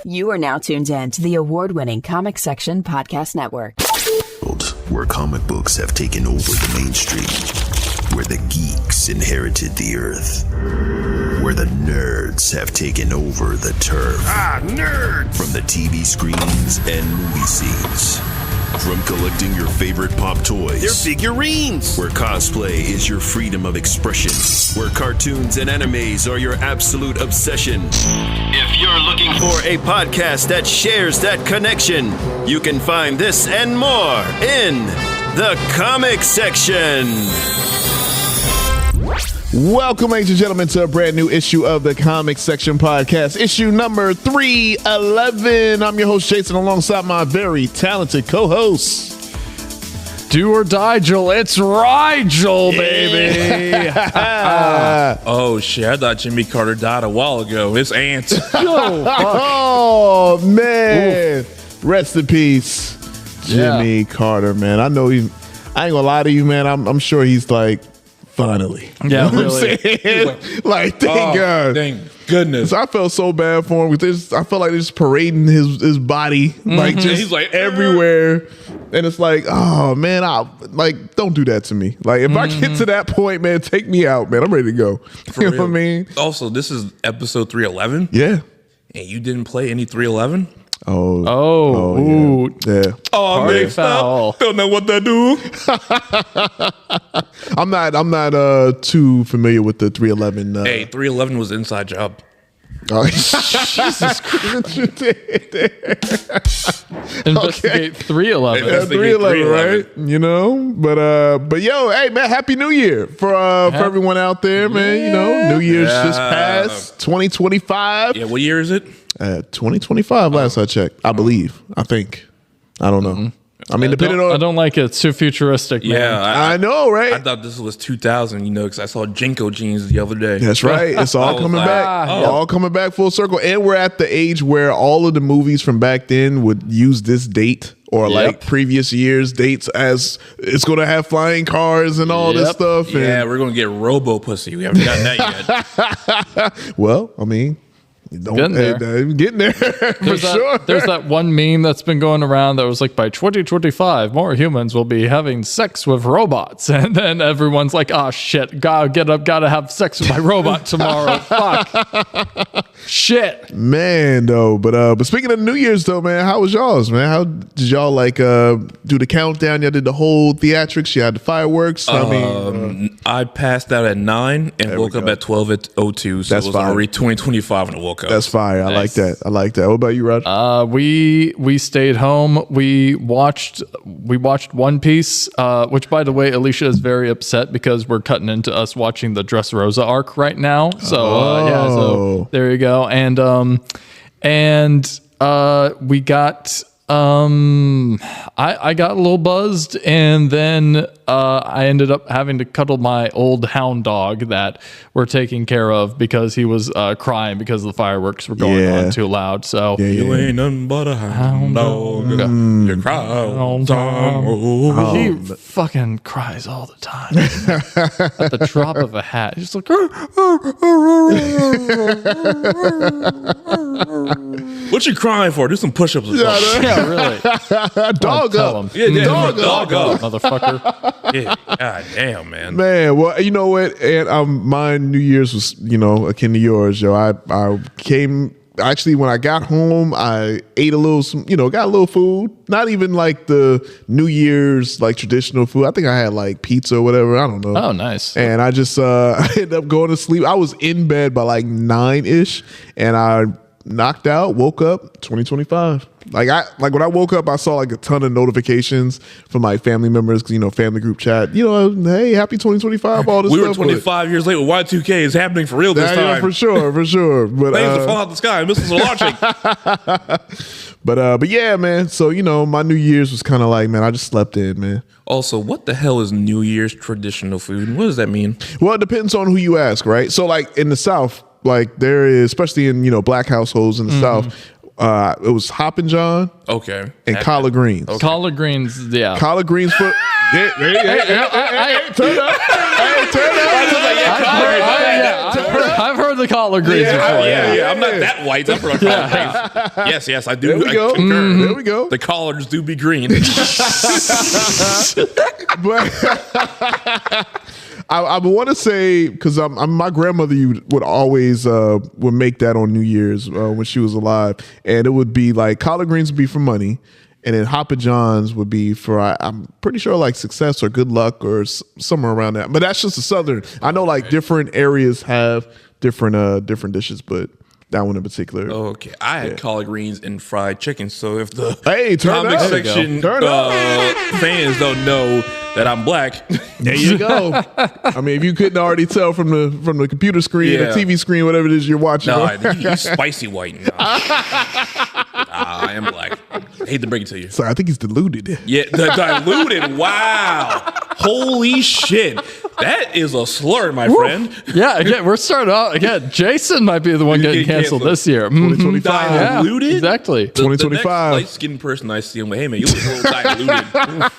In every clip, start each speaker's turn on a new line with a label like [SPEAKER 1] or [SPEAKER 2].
[SPEAKER 1] You are now tuned in to the award-winning Comic Section Podcast Network.
[SPEAKER 2] Where comic books have taken over the mainstream. Where the geeks inherited the earth. Where the nerds have taken over the turf.
[SPEAKER 3] Nerds!
[SPEAKER 2] From the TV screens and movie scenes. From collecting your favorite pop toys.
[SPEAKER 3] They're figurines!
[SPEAKER 2] Where cosplay is your freedom of expression. Where cartoons and animes are your absolute obsession. If you're looking for a podcast that shares that connection, you can find this and more in the Comic Section.
[SPEAKER 4] Welcome, ladies and gentlemen, to a brand new issue of the Comic Section Podcast, issue number 311. I'm your host, Jason, alongside my very talented co-host.
[SPEAKER 5] Do or die, Joel. It's Rigel, baby.
[SPEAKER 6] Oh, shit. I thought Jimmy Carter died a while ago. It's Ant.
[SPEAKER 4] Oh, man. Oof. Rest in peace, Jimmy Carter, man. I know I ain't gonna lie to you, man. I'm sure he's like, finally.
[SPEAKER 5] Yeah,
[SPEAKER 4] you know
[SPEAKER 5] really.
[SPEAKER 4] what I'm saying? Like, thank God.
[SPEAKER 6] Thank goodness.
[SPEAKER 4] I felt so bad for him because I felt like they're just parading his body, like just
[SPEAKER 6] He's like
[SPEAKER 4] everywhere. And it's like, oh man, don't do that to me. Like if I get to that point, man, take me out, man. I'm ready to go.
[SPEAKER 6] For
[SPEAKER 4] you know
[SPEAKER 6] real.
[SPEAKER 4] what I mean?
[SPEAKER 6] Also, this is episode 311.
[SPEAKER 4] Yeah.
[SPEAKER 6] And you didn't play any 311?
[SPEAKER 4] Oh, yeah.
[SPEAKER 6] Oh,
[SPEAKER 5] Party
[SPEAKER 6] man,
[SPEAKER 5] foul.
[SPEAKER 6] don't know what that do.
[SPEAKER 4] I'm not too familiar with the 311.
[SPEAKER 6] Hey, 311 was an inside job.
[SPEAKER 4] Oh, Jesus Christ.
[SPEAKER 5] Investigate 311.
[SPEAKER 6] Yeah.
[SPEAKER 4] 311, right? You know, but yo, hey man, happy New Year for everyone out there, man. You know, New Year's just passed, 2025.
[SPEAKER 6] Yeah, what year is it?
[SPEAKER 4] 2025. Last I checked, I believe. I think. I don't know. I mean, depending on.
[SPEAKER 5] I don't like it. It's too futuristic, man.
[SPEAKER 6] Yeah,
[SPEAKER 4] I know, right?
[SPEAKER 6] I thought this was 2000, because I saw Jinko jeans the other day.
[SPEAKER 4] That's right. It's all coming back. All coming back full circle. And we're at the age where all of the movies from back then would use this date or like previous years' dates as it's going to have flying cars and all this stuff.
[SPEAKER 6] Yeah,
[SPEAKER 4] and
[SPEAKER 6] we're going to get Robo pussy. We haven't gotten that yet.
[SPEAKER 4] well, I mean,
[SPEAKER 5] Getting there.
[SPEAKER 4] for sure.
[SPEAKER 5] There's that one meme that's been going around that was like, by 2025, more humans will be having sex with robots. And then everyone's like, oh, shit, gotta have sex with my robot tomorrow. Fuck. Shit.
[SPEAKER 4] Man, though. But speaking of New Year's, though, man, how was y'all's, man? How did y'all do the countdown? Y'all did the whole theatrics? You had the fireworks?
[SPEAKER 6] I passed out at 9 and woke up at 12:02. So
[SPEAKER 4] That's
[SPEAKER 6] it was
[SPEAKER 4] fine.
[SPEAKER 6] already 2025 when I woke up.
[SPEAKER 4] That's fire. I like that. What about you, Rod?
[SPEAKER 5] We stayed home. We watched One Piece, which, by the way, Alicia is very upset because we're cutting into us watching the Dressrosa arc right now. So so there you go. And we got I got a little buzzed, and then I ended up having to cuddle my old hound dog that we're taking care of because he was crying because the fireworks were going on too loud. So
[SPEAKER 6] You ain't nothing but a hound dog. You cry all the time.
[SPEAKER 5] He fucking cries all the time. At the drop of a hat. He's like,
[SPEAKER 6] what you crying for? Do some push-ups or something.
[SPEAKER 5] yeah, really.
[SPEAKER 4] Dog up.
[SPEAKER 6] Yeah,
[SPEAKER 4] Dog up.
[SPEAKER 5] Motherfucker.
[SPEAKER 6] Yeah, god damn, man.
[SPEAKER 4] Man, well, you know what? And my New Year's was, akin to yours, yo. I came. Actually, when I got home, I ate a little, got a little food. Not even like the New Year's like traditional food. I think I had like pizza or whatever. I don't know.
[SPEAKER 5] Oh, nice.
[SPEAKER 4] And I just I ended up going to sleep. I was in bed by like 9-ish, and I knocked out, woke up, 2025. Like when I woke up, I saw like a ton of notifications from like family members, family group chat. Hey, happy 2025, all this
[SPEAKER 6] We
[SPEAKER 4] stuff.
[SPEAKER 6] were 25 years late with Y2K. Is happening for real this time.
[SPEAKER 4] Yeah, for sure. But
[SPEAKER 6] Things are falling out the sky. Missiles are launching.
[SPEAKER 4] But yeah, man. So my New Year's was kind of like, man, I just slept in, man.
[SPEAKER 6] Also, what the hell is New Year's traditional food? What does that mean?
[SPEAKER 4] Well, it depends on who you ask, right? So like in the South, like there is, especially in Black households in the South, It was Hoppin' John
[SPEAKER 6] Okay.
[SPEAKER 4] and collard greens.
[SPEAKER 6] Okay.
[SPEAKER 5] Collard greens, yeah.
[SPEAKER 4] Collard greens for. Hey, turn up. Hey, turn up.
[SPEAKER 5] I've heard the collard greens before.
[SPEAKER 6] Yeah. I'm not that white. I'm from collard greens. Yes, I do.
[SPEAKER 4] There we go.
[SPEAKER 6] Concur.
[SPEAKER 4] There we go.
[SPEAKER 6] The collards do be green.
[SPEAKER 4] But I want to say, because my grandmother would always would make that on New Year's when she was alive, and it would be like collard greens would be for money, and then Hoppin' Johns would be for I'm pretty sure like success or good luck or somewhere around that. But that's just a Southern. I know like different areas have different dishes, but that one in particular.
[SPEAKER 6] Okay, I had collard greens and fried chicken. So if the
[SPEAKER 4] turn
[SPEAKER 6] comic
[SPEAKER 4] up.
[SPEAKER 6] section
[SPEAKER 4] Turn up.
[SPEAKER 6] fans don't know that I'm black,
[SPEAKER 4] There you go. I mean, if you couldn't already tell from the computer screen,
[SPEAKER 6] Yeah.
[SPEAKER 4] the TV screen, whatever it is you're watching.
[SPEAKER 6] no, he's spicy white. No. I am black. I hate to break it to you.
[SPEAKER 4] So I think he's diluted.
[SPEAKER 6] Yeah, the diluted. Wow. Holy shit. That is a slur, my friend.
[SPEAKER 5] Yeah, again, we're starting out. Again, Jason might be the one getting canceled this year.
[SPEAKER 4] 2025.
[SPEAKER 5] Yeah,
[SPEAKER 6] Diluted?
[SPEAKER 5] exactly.
[SPEAKER 6] The next
[SPEAKER 4] 2025.
[SPEAKER 6] light-skinned person I see, I'm like, hey, man, you look a little diluted.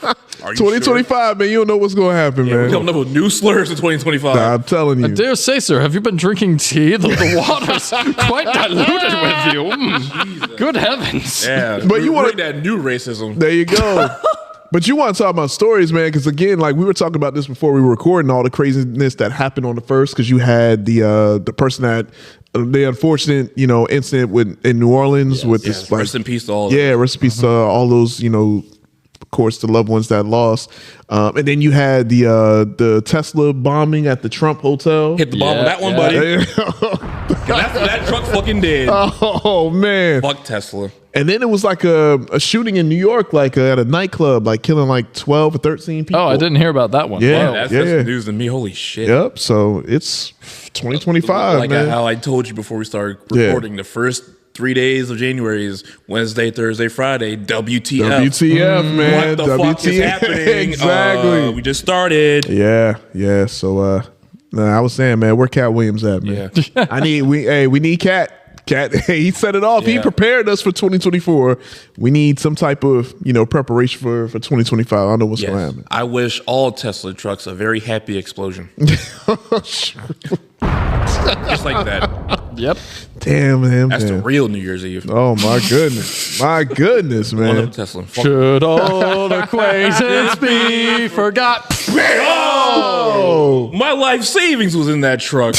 [SPEAKER 6] Are you
[SPEAKER 4] 2025, man. You don't know what's going to happen,
[SPEAKER 6] Sure? We're
[SPEAKER 4] man.
[SPEAKER 6] coming up with new slurs in 2025.
[SPEAKER 4] I'm telling you.
[SPEAKER 5] Dare say, sir, have you been drinking tea? The water's quite diluted with you. Good heavens.
[SPEAKER 6] Yeah,
[SPEAKER 4] But you wanna-
[SPEAKER 6] bring that new racism.
[SPEAKER 4] There you go. But you want to talk about stories, man, because again, like we were talking about this before we were recording, all the craziness that happened on the first, because you had the person that the unfortunate incident in New Orleans with this
[SPEAKER 6] Rest in peace to all of
[SPEAKER 4] yeah, rest in peace to all those of course the loved ones that lost, and then you had the Tesla bombing at the Trump hotel.
[SPEAKER 6] Hit the bomb on that one, buddy. 'Cause after that truck fucking dead.
[SPEAKER 4] Oh man.
[SPEAKER 6] Fuck Tesla.
[SPEAKER 4] And then it was like a shooting in New York, like at a nightclub, like killing like 12 or 13 people.
[SPEAKER 5] Oh, I didn't hear about that one.
[SPEAKER 4] Yeah.
[SPEAKER 5] Wow.
[SPEAKER 6] That's
[SPEAKER 4] yeah.
[SPEAKER 6] news to me. Holy shit.
[SPEAKER 4] Yep. So it's 2025,
[SPEAKER 6] Like
[SPEAKER 4] man.
[SPEAKER 6] how I told you before we started recording, the first 3 days of January is Wednesday, Thursday, Friday. WTF.
[SPEAKER 4] WTF, man.
[SPEAKER 6] What the fuck is happening?
[SPEAKER 4] Exactly.
[SPEAKER 6] We just started.
[SPEAKER 4] Yeah. So I was saying, man, where Cat Williams at, man?
[SPEAKER 6] Yeah.
[SPEAKER 4] We need Cat. Cat, he set it off. He
[SPEAKER 6] Yeah.
[SPEAKER 4] prepared us for 2024. We need some type of preparation for 2025. I don't know what's going to happen.
[SPEAKER 6] I wish all Tesla trucks a very happy explosion. Just like that.
[SPEAKER 5] Yep.
[SPEAKER 4] Damn, man.
[SPEAKER 6] That's the
[SPEAKER 4] man.
[SPEAKER 6] real New Year's Eve.
[SPEAKER 4] Oh my goodness. My goodness,
[SPEAKER 6] One of
[SPEAKER 4] man.
[SPEAKER 6] them Tesla. Fuck.
[SPEAKER 5] Should old acquaintance be forgot?
[SPEAKER 6] Oh, my life savings was in that truck.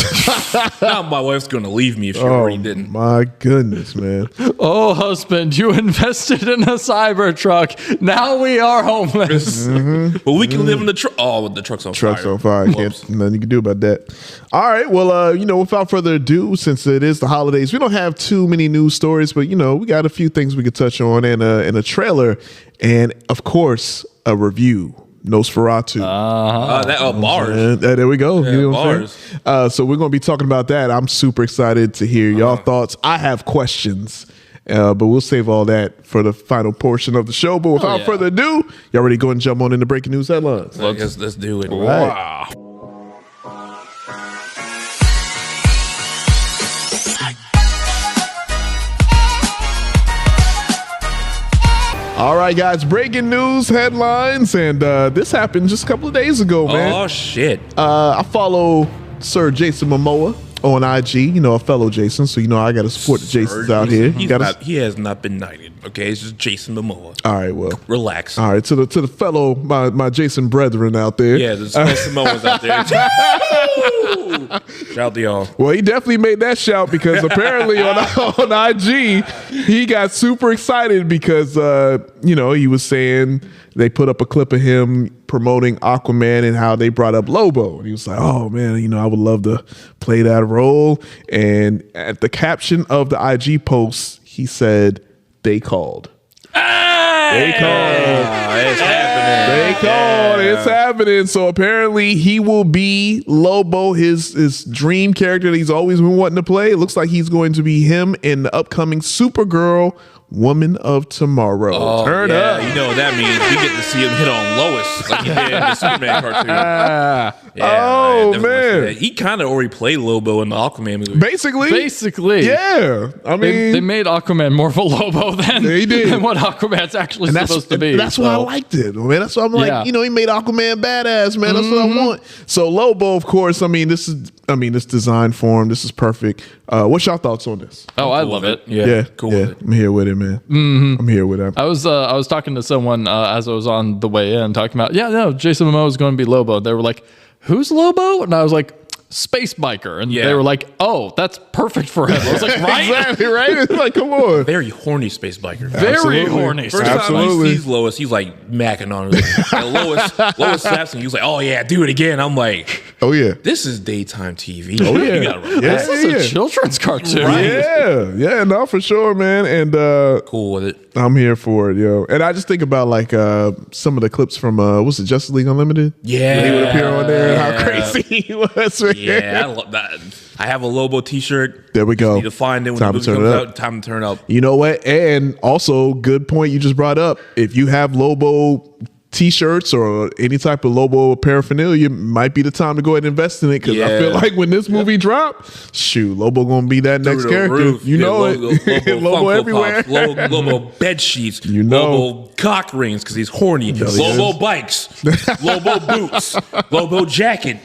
[SPEAKER 6] Now my wife's gonna leave me if she already didn't.
[SPEAKER 4] My goodness, man.
[SPEAKER 5] Oh, husband, you invested in a Cybertruck. Now we are homeless.
[SPEAKER 6] But we can live in the truck. Oh, the truck's on
[SPEAKER 4] Truck's
[SPEAKER 6] fire.
[SPEAKER 4] on fire.
[SPEAKER 6] Whoops.
[SPEAKER 4] Can't nothing you can do about that. All right. Well, without further ado, since it is the holidays, we don't have too many news stories, but we got a few things we could touch on, and a trailer, and of course a review. Nosferatu.
[SPEAKER 6] Bars.
[SPEAKER 4] There we go.
[SPEAKER 6] Yeah,
[SPEAKER 4] You know what I'm saying? So we're going to be talking about that. I'm super excited to hear y'all thoughts. I have questions, but we'll save all that for the final portion of the show. But without further ado, y'all ready to go and jump on into breaking news headlines?
[SPEAKER 6] Let's do it.
[SPEAKER 4] right.
[SPEAKER 6] Wow.
[SPEAKER 4] All right, guys, breaking news headlines, and this happened just a couple of days ago, man.
[SPEAKER 6] Oh shit.
[SPEAKER 4] I follow Sir Jason Momoa on IG, a fellow Jason, so I got to support the Jasons out here.
[SPEAKER 6] He has not been knighted. Okay, it's just Jason Momoa.
[SPEAKER 4] All right, well,
[SPEAKER 6] Relax.
[SPEAKER 4] all right, to the fellow my Jason brethren out there.
[SPEAKER 6] Yeah, there's Jason Momoa's out there. Shout out to y'all.
[SPEAKER 4] Well, he definitely made that shout because apparently on IG he got super excited because he was saying they put up a clip of him promoting Aquaman and how they brought up Lobo, and he was like, "Oh man, I would love to play that role." And at the caption of the IG post, he said, "They called." They called.
[SPEAKER 6] It's happening.
[SPEAKER 4] They called. It's happening. So apparently he will be Lobo, his dream character that he's always been wanting to play. It looks like he's going to be him in the upcoming Supergirl Woman of Tomorrow. Turn up.
[SPEAKER 6] You know what that means. We get to see him hit on Lois like he did in the Superman cartoon.
[SPEAKER 4] Oh, man.
[SPEAKER 6] He kind of already played Lobo in the Aquaman movie.
[SPEAKER 5] Basically.
[SPEAKER 4] Yeah. I mean,
[SPEAKER 5] They made Aquaman more of a Lobo than what Aquaman's actually supposed to be.
[SPEAKER 4] That's why I liked it, man. That's why I'm like, he made Aquaman badass, man. That's what I want. So Lobo, of course, I mean, this design for him, this is perfect. What's y'all thoughts on this?
[SPEAKER 5] Oh, I love it.
[SPEAKER 6] Yeah, cool.
[SPEAKER 4] Yeah, I'm here with it, man. I'm here with it.
[SPEAKER 5] I was talking to someone as I was on the way in, talking about, Jason Momoa is going to be Lobo. They were like, who's Lobo? And I was like, space biker. And they were like, oh, that's perfect for him. I was like, right?
[SPEAKER 4] Exactly, right? It's like, come on.
[SPEAKER 6] Very horny space biker.
[SPEAKER 5] Very horny.
[SPEAKER 6] First time he sees Lois, he's like macking on her. And Lois slaps him. He's like, oh yeah, do it again. I'm like,
[SPEAKER 4] oh yeah,
[SPEAKER 6] this is daytime TV.
[SPEAKER 4] Oh yeah,
[SPEAKER 5] this is a children's cartoon.
[SPEAKER 6] Right.
[SPEAKER 4] Yeah, no, for sure, man. And
[SPEAKER 6] cool with it.
[SPEAKER 4] I'm here for it, yo. And I just think about like some of the clips from what's it, Justice League Unlimited?
[SPEAKER 6] Yeah,
[SPEAKER 4] he would appear on there. And how crazy he was, man.
[SPEAKER 6] Yeah, I love that. I have a Lobo T-shirt.
[SPEAKER 4] There we go.
[SPEAKER 6] Need to find it when the movie comes out. Time to turn up.
[SPEAKER 4] You know what? And also, good point you just brought up. If you have Lobo T-shirts or any type of Lobo paraphernalia, might be the time to go ahead and invest in it, because I feel like when this movie drop, Lobo gonna be that next character.
[SPEAKER 6] Roof.
[SPEAKER 4] You know it. Lobo everywhere.
[SPEAKER 6] Lobo bed sheets.
[SPEAKER 4] You know.
[SPEAKER 6] Lobo cock rings because he's horny. Lobo bikes. Lobo boots. Lobo jacket.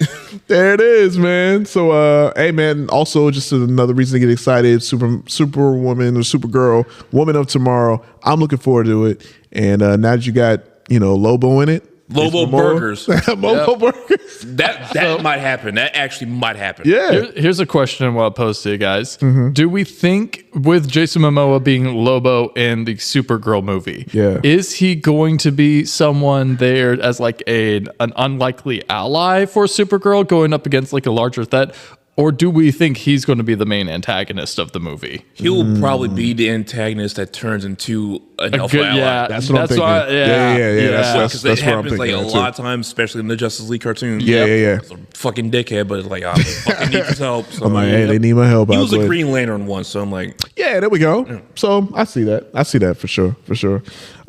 [SPEAKER 4] There it is, man. So, hey, man. Also, just another reason to get excited. Superwoman or Supergirl, Woman of Tomorrow. I'm looking forward to it. And now that you got Lobo in it.
[SPEAKER 6] Lobo burgers.
[SPEAKER 4] Lobo burgers.
[SPEAKER 6] That might happen. That actually might happen.
[SPEAKER 4] Yeah.
[SPEAKER 5] Here's a question I want to pose to you guys. Do we think with Jason Momoa being Lobo in the Supergirl movie, is he going to be someone there as like an unlikely ally for Supergirl going up against like a larger threat? Or do we think he's going to be the main antagonist of the movie?
[SPEAKER 6] He'll probably be the antagonist that turns into an alpha ally.
[SPEAKER 5] Yeah,
[SPEAKER 4] that's what I'm thinking. That's
[SPEAKER 6] it
[SPEAKER 4] where I'm
[SPEAKER 6] happens
[SPEAKER 4] thinking.
[SPEAKER 6] like a lot of times, especially in the Justice League cartoons.
[SPEAKER 4] Yeah.
[SPEAKER 6] He's a fucking dickhead, but it's like, I fucking need his help. So,
[SPEAKER 4] I'm like, hey, they need my help.
[SPEAKER 6] He was a Green Lantern once, so I'm like,
[SPEAKER 4] yeah, there we go. So I see that for sure.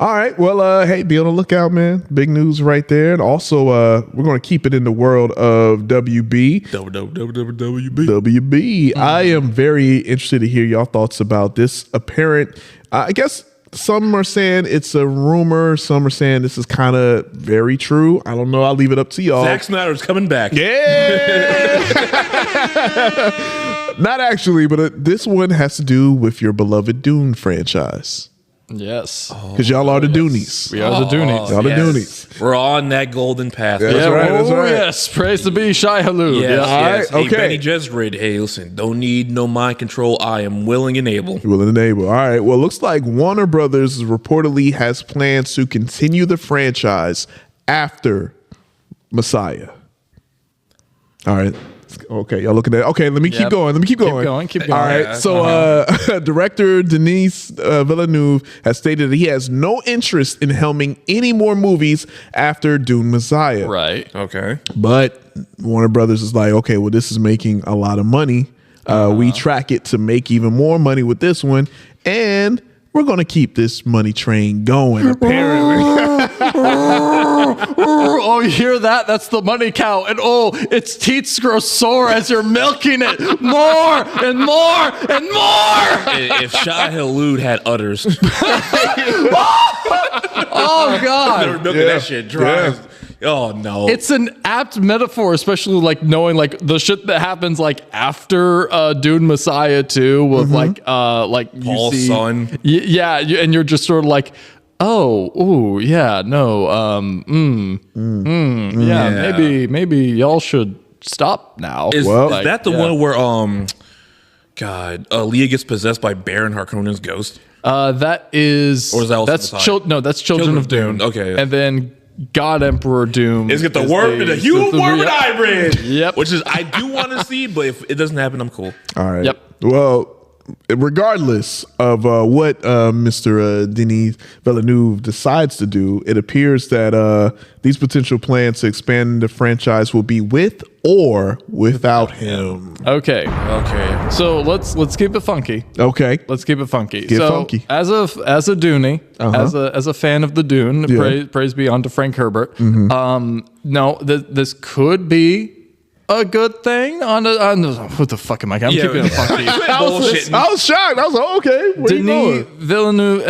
[SPEAKER 4] All right, well, hey, be on the lookout, man. Big news right there. And also, we're going to keep it in the world of WB. WB. I am very interested to hear y'all thoughts about this apparent, I guess some are saying it's a rumor. Some are saying this is kind of very true. I don't know. I'll leave it up to y'all.
[SPEAKER 6] Zack Snyder's coming back.
[SPEAKER 4] Yeah. Not actually, but this one has to do with your beloved Dune franchise.
[SPEAKER 5] Yes.
[SPEAKER 4] Because y'all are the Doonies.
[SPEAKER 5] We are the Doonies.
[SPEAKER 4] Y'all the Doonies.
[SPEAKER 6] We're on that golden path.
[SPEAKER 4] Yeah, that's right. That's right.
[SPEAKER 5] Yes. Praise to be Shai Halud.
[SPEAKER 6] Yes.
[SPEAKER 4] All right.
[SPEAKER 6] Hey,
[SPEAKER 4] Okay.
[SPEAKER 6] Benny Gesserit. Hey, listen, don't need no mind control. I am willing and able.
[SPEAKER 4] Willing and able. All right. Well, it looks like Warner Brothers reportedly has plans to continue the franchise after Messiah. All right. Okay, y'all looking at it. Okay, let me keep going.
[SPEAKER 5] Keep going.
[SPEAKER 4] All right. So director Denis Villeneuve has stated that he has no interest in helming any more movies after Dune Messiah.
[SPEAKER 5] Right.
[SPEAKER 6] Okay.
[SPEAKER 4] But Warner Brothers is like, okay, well, this is making a lot of money. We track it to make even more money with this one. And we're going to keep this money train going, apparently.
[SPEAKER 5] Oh, you hear that? That's the money cow. And its teeth grow sore as you're milking it. More and more and more.
[SPEAKER 6] If Shai Halud had udders.
[SPEAKER 5] Oh, God.
[SPEAKER 6] Never milking that shit dry. Yeah. Oh, no.
[SPEAKER 5] It's an apt metaphor, especially like knowing like the shit that happens like after Dune Messiah 2 with like you
[SPEAKER 6] Paul's
[SPEAKER 5] see,
[SPEAKER 6] son.
[SPEAKER 5] And you're just sort of like, maybe y'all should stop now.
[SPEAKER 6] Is that the one where Leah gets possessed by Baron Harkonnen's ghost?
[SPEAKER 5] That is,
[SPEAKER 6] or is that also
[SPEAKER 5] that's Children of Dune.
[SPEAKER 6] Okay,
[SPEAKER 5] and then God Emperor Doom
[SPEAKER 6] is get the worm and the human worm and hybrid.
[SPEAKER 5] Yep.
[SPEAKER 6] Which is I do want to see, but if it doesn't happen, I'm cool.
[SPEAKER 4] All right.
[SPEAKER 5] Yep.
[SPEAKER 4] Well, regardless of what Mr. Denis Villeneuve decides to do, it appears that these potential plans to expand the franchise will be with or without him.
[SPEAKER 5] Okay. So let's keep it funky.
[SPEAKER 4] Okay.
[SPEAKER 5] Let's keep it funky.
[SPEAKER 4] Get funky.
[SPEAKER 5] As a Dooney, as a fan of the Dune, praise be unto Frank Herbert. No, this could be a good thing on what the fuck am I? I'm keeping it funky.
[SPEAKER 4] I was shocked. I was like, okay.
[SPEAKER 5] Denis Villeneuve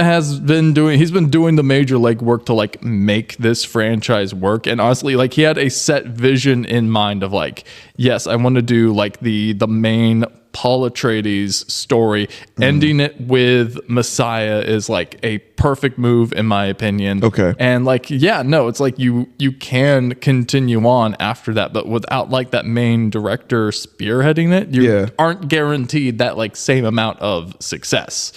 [SPEAKER 5] he's been doing the major legwork to like make this franchise work. And honestly, like he had a set vision in mind of like, yes, I want to do like the main Paul Atreides story. Ending it with Messiah is like a perfect move in my opinion.
[SPEAKER 4] Okay.
[SPEAKER 5] And like, yeah, no, it's like you can continue on after that, but without like that main director spearheading it, you aren't guaranteed that like same amount of success.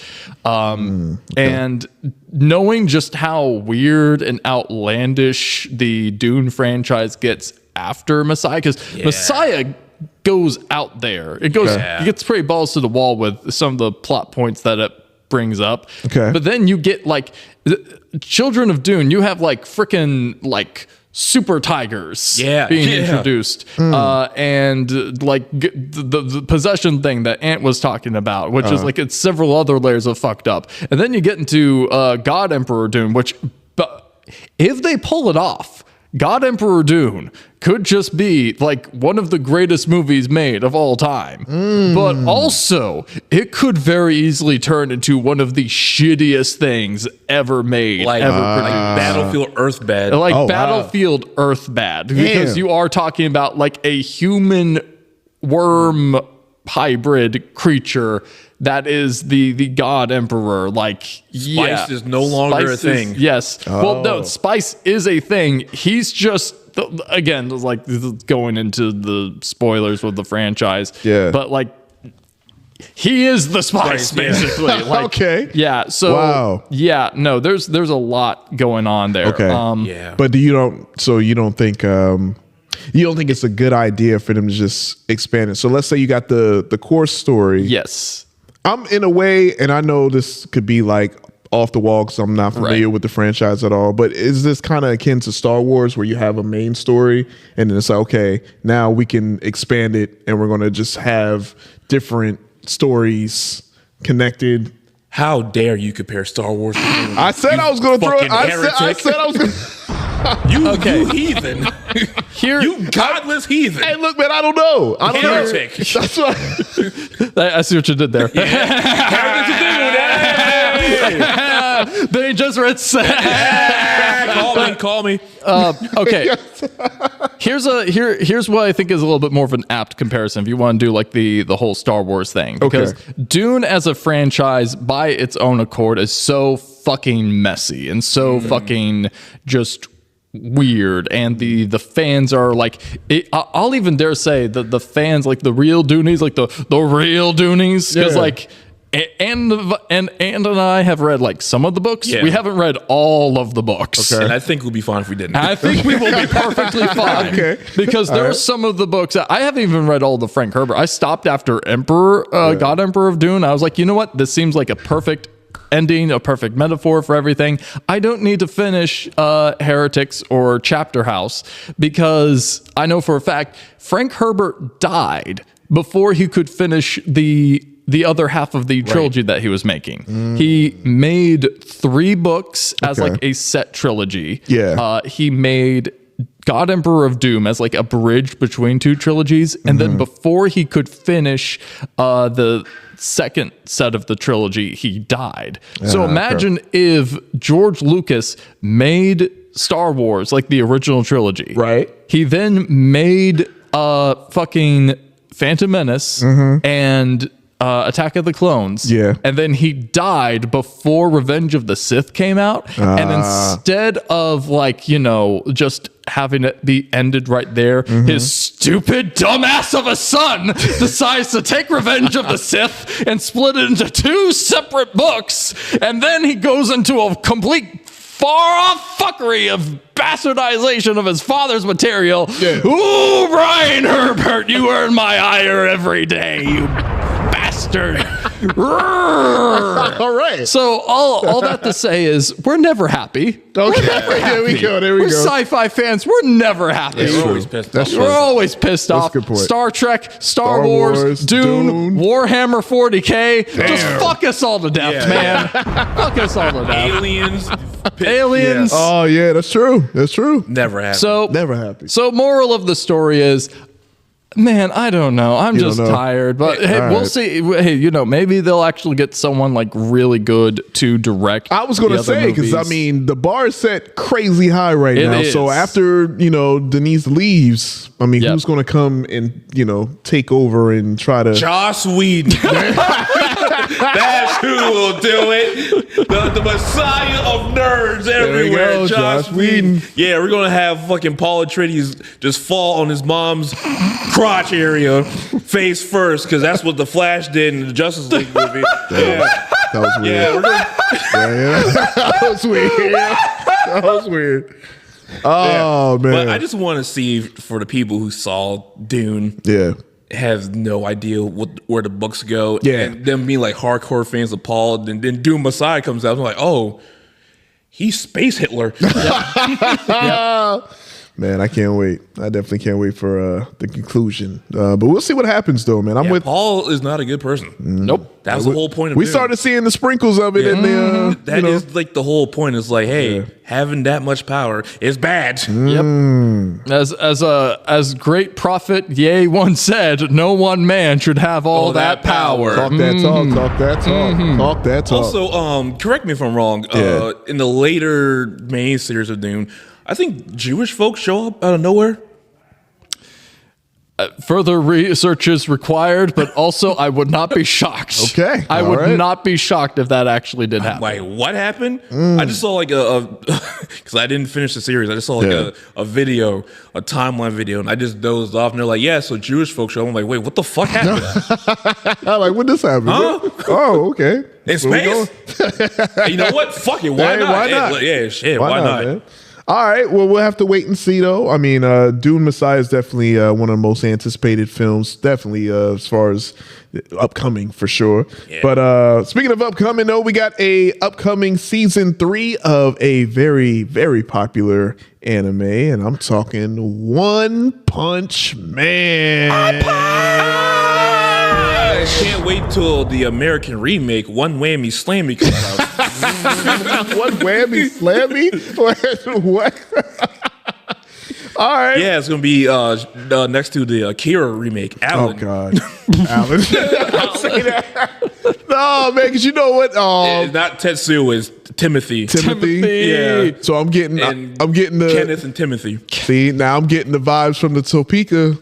[SPEAKER 5] And knowing just how weird and outlandish the Dune franchise gets after Messiah, because Messiah goes out there. It gets pretty balls to the wall with some of the plot points that it brings up.
[SPEAKER 4] Okay.
[SPEAKER 5] But then you get like Children of Dune, you have like freaking like super tigers being introduced. And like the possession thing that Ant was talking about, which is like it's several other layers of fucked up. And then you get into God Emperor Dune, which if they pull it off, God Emperor Dune could just be like one of the greatest movies made of all time. But also, it could very easily turn into one of the shittiest things ever made.
[SPEAKER 6] Like Battlefield Earthbed.
[SPEAKER 5] Like Battlefield Earthbed. Because you are talking about like a human worm hybrid creature that is the God Emperor. Like,
[SPEAKER 6] Spice is no longer a thing.
[SPEAKER 5] Yes. Well, no, Spice is a thing. He's just, again, like going into the spoilers with the franchise.
[SPEAKER 4] Yeah.
[SPEAKER 5] But like, he is the Spice, basically. Like,
[SPEAKER 4] okay.
[SPEAKER 5] Yeah. So, no, there's a lot going on there.
[SPEAKER 4] Okay. But you don't think it's a good idea for them to just expand it? So let's say you got the core story.
[SPEAKER 5] Yes.
[SPEAKER 4] I'm in a way, and I know this could be like off the wall because I'm not familiar with the franchise at all, but is this kind of akin to Star Wars where you have a main story and then it's like, okay, now we can expand it and we're going to just have different stories connected?
[SPEAKER 6] How dare you compare Star Wars to Dune?
[SPEAKER 4] I said I was going to throw it. I said I was going to.
[SPEAKER 6] You heathen. You godless heathen.
[SPEAKER 4] Hey, look, man, I don't know.
[SPEAKER 6] Heretic.
[SPEAKER 4] That's what
[SPEAKER 5] I see what you did there. They just read
[SPEAKER 6] Call me.
[SPEAKER 5] Okay. Here's what I think is a little bit more of an apt comparison if you want to do like the whole Star Wars thing. Because Dune as a franchise by its own accord is so fucking messy and so fucking just weird, and the fans are like I'll even dare say that the fans, like the real Doonies, like the real Doonies, because like and I have read like some of the books. We haven't read all of the books.
[SPEAKER 6] And I think we'll be fine if we didn't.
[SPEAKER 5] I think we will be perfectly fine. Because there are some of the books that I haven't even read all the Frank Herbert. I stopped after God Emperor of Dune. I was like, you know what? This seems like a perfect ending, a perfect metaphor for everything. I don't need to finish Heretics or Chapter House because I know for a fact Frank Herbert died before he could finish the other half of the trilogy that he was making. He made 3 books as like a set trilogy. He made God Emperor of Doom as like a bridge between 2 trilogies. And then before he could finish the second set of the trilogy, he died. So imagine if George Lucas made Star Wars, like the original trilogy. He then made fucking Phantom Menace and Attack of the Clones. And then he died before Revenge of the Sith came out. And instead of like, just having it be ended right there, his stupid dumbass of a son decides to take Revenge of the Sith and split it into 2 separate books. And then he goes into a complete far-off fuckery of bastardization of his father's material. Ooh, Brian Herbert, you earn my ire every day, you bastard.
[SPEAKER 4] All right.
[SPEAKER 5] So all that to say is we're never happy.
[SPEAKER 4] Okay. There we go. There we
[SPEAKER 5] We're
[SPEAKER 4] go.
[SPEAKER 5] sci-fi fans. We're never happy.
[SPEAKER 6] We're always pissed off.
[SPEAKER 5] We're always pissed
[SPEAKER 4] That's
[SPEAKER 5] off.
[SPEAKER 4] a good point.
[SPEAKER 5] Star Trek, Star Wars, Dune, Warhammer 40K. Just fuck us all to death, man. Fuck us all to death.
[SPEAKER 6] Aliens.
[SPEAKER 4] Oh yeah, that's true. That's true.
[SPEAKER 6] Never happened.
[SPEAKER 5] So
[SPEAKER 4] Never happy.
[SPEAKER 5] So moral of the story is, man, I don't know. I'm just
[SPEAKER 4] don't know.
[SPEAKER 5] tired. But hey,
[SPEAKER 4] All
[SPEAKER 5] we'll
[SPEAKER 4] right.
[SPEAKER 5] see. Hey, maybe they'll actually get someone like really good to direct.
[SPEAKER 4] I was going
[SPEAKER 5] the
[SPEAKER 4] to
[SPEAKER 5] other
[SPEAKER 4] say, because I
[SPEAKER 5] movies.
[SPEAKER 4] mean, the bar is set crazy high right
[SPEAKER 5] It
[SPEAKER 4] now.
[SPEAKER 5] is.
[SPEAKER 4] So after, Denise leaves, I mean,
[SPEAKER 5] Yep.
[SPEAKER 4] who's going to come and, take over and try to.
[SPEAKER 6] Joss Whedon. That's who will do it. The Messiah of nerds
[SPEAKER 4] we
[SPEAKER 6] everywhere.
[SPEAKER 4] go,
[SPEAKER 6] Joss
[SPEAKER 4] Joss
[SPEAKER 6] Whedon.
[SPEAKER 4] Whedon.
[SPEAKER 6] Yeah, we're gonna have fucking Paul Atreides just fall on his mom's crotch area, face first, because that's what the Flash did in the Justice League movie. Yeah,
[SPEAKER 4] That was weird.
[SPEAKER 6] yeah, we're gonna.
[SPEAKER 4] That was weird. That was weird. Oh, man.
[SPEAKER 6] But I just want to see for the people who saw Dune.
[SPEAKER 4] Yeah.
[SPEAKER 6] Have no idea where the books go.
[SPEAKER 4] Yeah.
[SPEAKER 6] And them being like hardcore fans of Paul, and then Doom Messiah comes out. I'm like, oh, he's Space Hitler.
[SPEAKER 4] Man, I can't wait. I definitely can't wait for the conclusion. But we'll see what happens, though, man. I'm with.
[SPEAKER 6] Paul is not a good person.
[SPEAKER 5] Nope.
[SPEAKER 6] That was the whole point of
[SPEAKER 4] We
[SPEAKER 6] Dune.
[SPEAKER 4] started seeing the sprinkles of it in the.
[SPEAKER 6] That is like the whole point. Is like, hey,
[SPEAKER 4] Yeah.
[SPEAKER 6] having that much power is bad.
[SPEAKER 5] Yep. As great prophet Ye once said, no one man should have all that power.
[SPEAKER 4] Talk that talk. Talk that talk. Talk that talk.
[SPEAKER 6] Also, correct me if I'm wrong.
[SPEAKER 4] Yeah.
[SPEAKER 6] In the later main series of Dune, I think Jewish folks show up out of nowhere.
[SPEAKER 5] Further research is required, but also I would not be shocked.
[SPEAKER 4] Okay,
[SPEAKER 5] I
[SPEAKER 4] all
[SPEAKER 5] would
[SPEAKER 4] right.
[SPEAKER 5] not be shocked if that actually did happen.
[SPEAKER 6] Like, what happened? I just saw like because I didn't finish the series. I just saw like a video, a timeline video, and I just dozed off. And they're like, yeah, so Jewish folks show up. I'm like, wait, what the fuck happened?
[SPEAKER 4] I'm like, when this happened?
[SPEAKER 6] Huh?
[SPEAKER 4] Oh, okay.
[SPEAKER 6] In
[SPEAKER 4] Where we
[SPEAKER 6] space?
[SPEAKER 4] going?
[SPEAKER 6] You know what? Fuck it. Why
[SPEAKER 4] Hey,
[SPEAKER 6] not?
[SPEAKER 4] why not?
[SPEAKER 6] Yeah, shit. Why not?
[SPEAKER 4] man? All right. Well, we'll have to wait and see, though. I mean, Dune Messiah is definitely one of the most anticipated films, definitely as far as upcoming for sure.
[SPEAKER 6] Yeah.
[SPEAKER 4] But speaking of upcoming, though, we got a upcoming season 3 of a very, very popular anime, and I'm talking One Punch Man.
[SPEAKER 6] I can't wait till the American remake, One Whammy Slammy, comes out.
[SPEAKER 4] One whammy slammy? What? All right.
[SPEAKER 6] Yeah, it's gonna be next to the Akira remake.
[SPEAKER 4] Oh
[SPEAKER 6] Alan.
[SPEAKER 4] God, Alan. Don't say that. No, man, because you know what?
[SPEAKER 6] Not Tetsuo, it's Timothy.
[SPEAKER 4] Timothy.
[SPEAKER 6] Yeah.
[SPEAKER 4] So I'm getting the
[SPEAKER 6] Kenneth and Timothy.
[SPEAKER 4] See, now I'm getting the vibes from the Topeka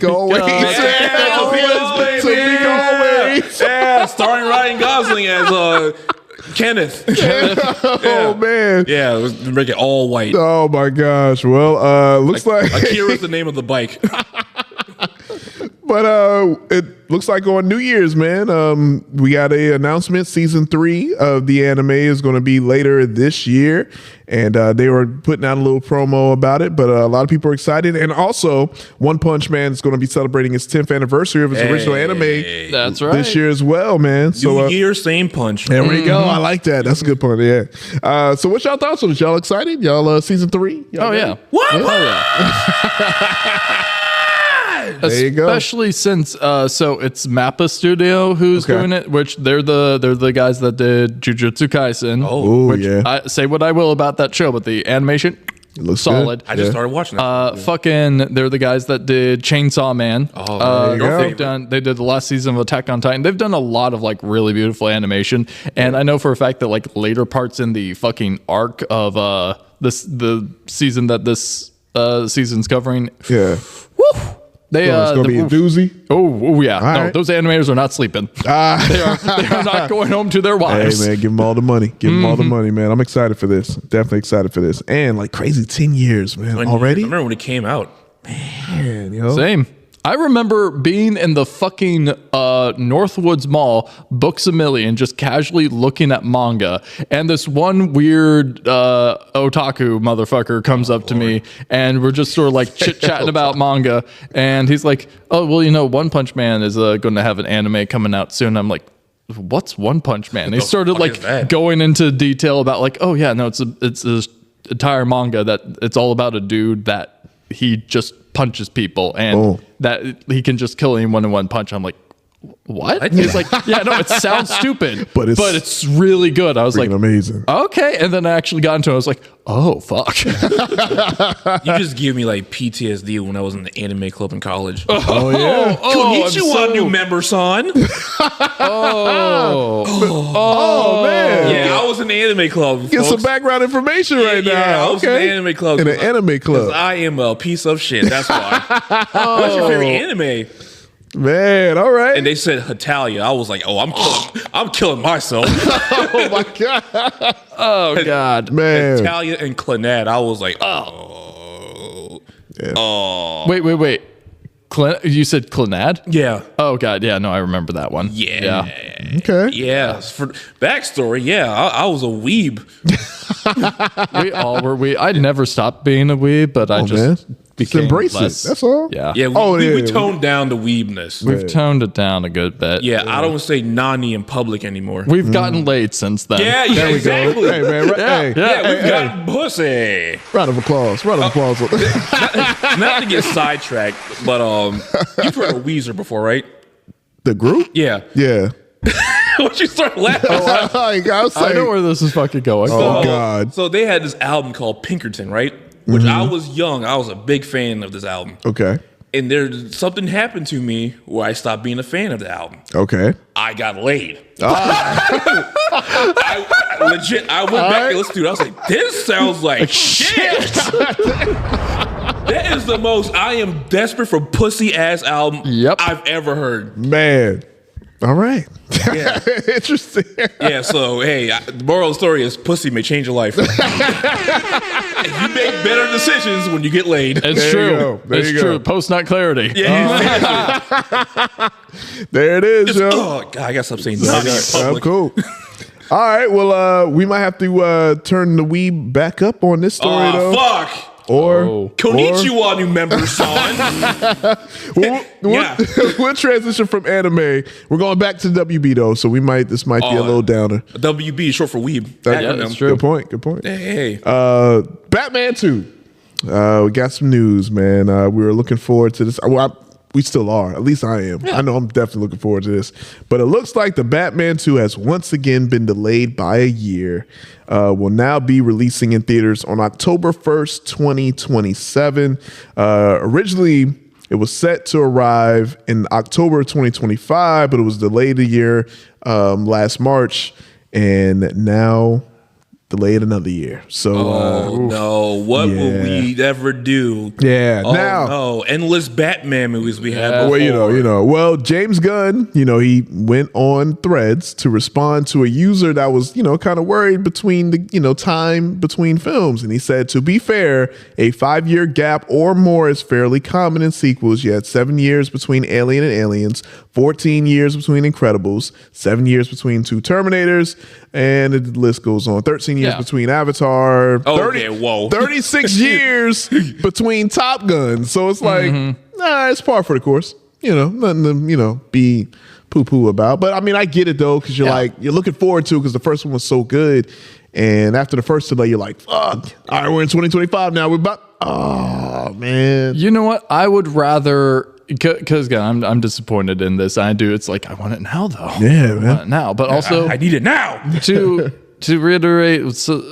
[SPEAKER 4] always.
[SPEAKER 6] Yeah,
[SPEAKER 4] always, Topeka always.
[SPEAKER 6] Yeah, starring Ryan Gosling as Kenneth.
[SPEAKER 4] Oh man.
[SPEAKER 6] Yeah, it was make it all white.
[SPEAKER 4] Oh my gosh. Well, looks like
[SPEAKER 6] Akira's the name of the bike.
[SPEAKER 4] But it looks like on New Year's, man, we got a announcement. Season 3 of the anime is going to be later this year, and they were putting out a little promo about it. But a lot of people are excited, and also One Punch Man is going to be celebrating its 10th anniversary of its original anime.
[SPEAKER 5] That's right.
[SPEAKER 4] This year as well, man. So
[SPEAKER 6] New Year, same punch.
[SPEAKER 4] there we go. I like that. That's a good point. Yeah. So what's y'all thoughts on it? Y'all excited? Y'all season 3? Y'all
[SPEAKER 5] Oh,
[SPEAKER 4] ready?
[SPEAKER 5] yeah.
[SPEAKER 6] What?
[SPEAKER 4] There you go.
[SPEAKER 5] Especially since so it's Mappa Studio who's
[SPEAKER 4] Okay.
[SPEAKER 5] doing it, which they're the guys that did Jujutsu Kaisen.
[SPEAKER 4] Ooh,
[SPEAKER 5] which
[SPEAKER 4] yeah.
[SPEAKER 5] I say what I will about that show, but the animation
[SPEAKER 4] looks
[SPEAKER 5] solid.
[SPEAKER 6] I just started watching it.
[SPEAKER 5] Fucking, they're the guys that did Chainsaw Man.
[SPEAKER 6] there you go.
[SPEAKER 5] They did the last season of Attack on Titan. They've done a lot of like really beautiful animation, and I know for a fact that like later parts in the fucking arc of the season that this season's covering.
[SPEAKER 4] Yeah.
[SPEAKER 5] Woo! It's
[SPEAKER 4] going to be a doozy.
[SPEAKER 5] Oh yeah, no,
[SPEAKER 4] right.
[SPEAKER 5] those animators are not sleeping. They are not going home to their
[SPEAKER 4] Hey
[SPEAKER 5] wives.
[SPEAKER 4] man, give them all the money. Give them all the money, man. I'm excited for this. Definitely excited for this. And like crazy 10 years, man. Already?
[SPEAKER 6] I remember when it came out.
[SPEAKER 4] Man, yo.
[SPEAKER 5] Same. I remember being in the fucking Northwoods Mall, Books A Million, just casually looking at manga, and this one weird otaku motherfucker comes up to me, and we're just sort of like chit-chatting about manga, and he's like, oh, well, One Punch Man is going to have an anime coming out soon. I'm like, what's One Punch Man? He started
[SPEAKER 6] fuck is that?
[SPEAKER 5] going into detail about like, oh yeah, no, it's this entire manga that it's all about a dude that he just punches people and that he can just kill anyone in one punch. I'm like, what? He's like, yeah, no, it sounds stupid, but it's really good. I was like,
[SPEAKER 4] amazing.
[SPEAKER 5] Okay, and then I actually got into it. I was like, oh fuck.
[SPEAKER 6] You just give me like PTSD when I was in the anime club in college.
[SPEAKER 4] Oh yeah.
[SPEAKER 6] Konnichiwa, new member, son.
[SPEAKER 4] Oh man.
[SPEAKER 6] Yeah, I was in the anime club.
[SPEAKER 4] Get some
[SPEAKER 6] folks.
[SPEAKER 4] background information right now.
[SPEAKER 6] Yeah, I was in the anime club.
[SPEAKER 4] In the anime club.
[SPEAKER 6] I am a piece of shit. That's why. What's your favorite anime?
[SPEAKER 4] Man, all right.
[SPEAKER 6] And they said Hetalia. I was like, oh, I'm killing myself.
[SPEAKER 4] Oh my god.
[SPEAKER 5] Oh god.
[SPEAKER 4] Man.
[SPEAKER 6] Hetalia and Clannad. I was like, oh.
[SPEAKER 4] Yeah.
[SPEAKER 6] Oh.
[SPEAKER 5] Wait. You said Clannad?
[SPEAKER 6] Yeah.
[SPEAKER 5] Oh god, yeah, no, I remember that one.
[SPEAKER 6] Yeah.
[SPEAKER 4] Okay.
[SPEAKER 6] Yeah. For backstory, yeah, I was a weeb.
[SPEAKER 5] We all were. I never stopped being a weeb, but I just became
[SPEAKER 4] embrace
[SPEAKER 5] less.
[SPEAKER 4] it. That's all.
[SPEAKER 5] Yeah.
[SPEAKER 6] Yeah, we toned down the weebness.
[SPEAKER 5] We've toned it down a good bit.
[SPEAKER 6] Yeah, I don't say Nani in public anymore.
[SPEAKER 5] We've gotten laid since then.
[SPEAKER 6] Yeah,
[SPEAKER 4] There we
[SPEAKER 6] exactly.
[SPEAKER 4] go. Hey man, hey.
[SPEAKER 6] We've gotten pussy.
[SPEAKER 4] Round of applause.
[SPEAKER 6] Not to get sidetracked, but you've heard of Weezer before, right?
[SPEAKER 4] The group?
[SPEAKER 6] Yeah.
[SPEAKER 4] Yeah.
[SPEAKER 6] What you start laughing?
[SPEAKER 4] I was
[SPEAKER 5] I
[SPEAKER 4] saying,
[SPEAKER 5] know where this is fucking going.
[SPEAKER 4] Oh, God.
[SPEAKER 6] So they had this album called Pinkerton, right? Which I was young. I was a big fan of this album.
[SPEAKER 4] Okay.
[SPEAKER 6] And there's something happened to me where I stopped being a fan of the album.
[SPEAKER 4] Okay.
[SPEAKER 6] I got laid. I legit, I went back and listened to it. I was like, this sounds like shit. That is the most I am desperate for pussy ass album I've ever heard.
[SPEAKER 4] Man. All right.
[SPEAKER 6] Yeah.
[SPEAKER 4] Interesting.
[SPEAKER 6] Yeah, so hey, the moral of the story is pussy may change your life. You make better decisions when you get laid.
[SPEAKER 5] It's
[SPEAKER 4] There you
[SPEAKER 5] true.
[SPEAKER 4] go. There
[SPEAKER 5] It's
[SPEAKER 4] you
[SPEAKER 5] true.
[SPEAKER 4] go.
[SPEAKER 5] Post nut clarity.
[SPEAKER 6] Yeah,
[SPEAKER 4] There it is, yo.
[SPEAKER 6] oh god, I gotta stop saying Nani in
[SPEAKER 4] I'm
[SPEAKER 6] public.
[SPEAKER 4] cool. All right. Well, we might have to turn the weeb back up on this story, though.
[SPEAKER 6] Fuck.
[SPEAKER 4] Or
[SPEAKER 6] Konnichiwa, new member, son.
[SPEAKER 4] we'll transition from anime. We're going back to WB though, so this might be a little downer.
[SPEAKER 6] WB is short for weeb.
[SPEAKER 5] Yeah, that's true.
[SPEAKER 4] Good point.
[SPEAKER 6] Hey.
[SPEAKER 4] Batman 2. We got some news, man. We were looking forward to this. Well, we still are. At least I am. Yeah. I know I'm definitely looking forward to this. But it looks like the Batman 2 has once again been delayed by a year. Will now be releasing in theaters on October 1st, 2027. Originally, it was set to arrive in October 2025, but it was delayed a year last March, and now delayed another year. So,
[SPEAKER 6] no, what will we ever do?
[SPEAKER 4] Yeah,
[SPEAKER 6] oh,
[SPEAKER 4] now
[SPEAKER 6] no, endless Batman movies we had.
[SPEAKER 4] Well, you know. Well, James Gunn, he went on Threads to respond to a user that was, kind of worried between the, time between films, and he said, to be fair, a 5-year gap or more is fairly common in sequels. You had 7 years between Alien and Aliens, 14 years between Incredibles, 7 years between 2 Terminators, and the list goes on. 13 years between Avatar. 36 years between Top Gun. So it's like, it's par for the course. Nothing to, be poo-poo about. But I mean, I get it though, because you're looking forward to it because the first one was so good. And after the first delay, you're like, fuck. All right, we're in 2025 now. We're about, oh, man.
[SPEAKER 5] You know what? I would rather, because again, I'm disappointed in this. I do. It's like, I want it now, though.
[SPEAKER 4] Yeah,
[SPEAKER 5] I want it now. But also,
[SPEAKER 6] I need it now.
[SPEAKER 5] To reiterate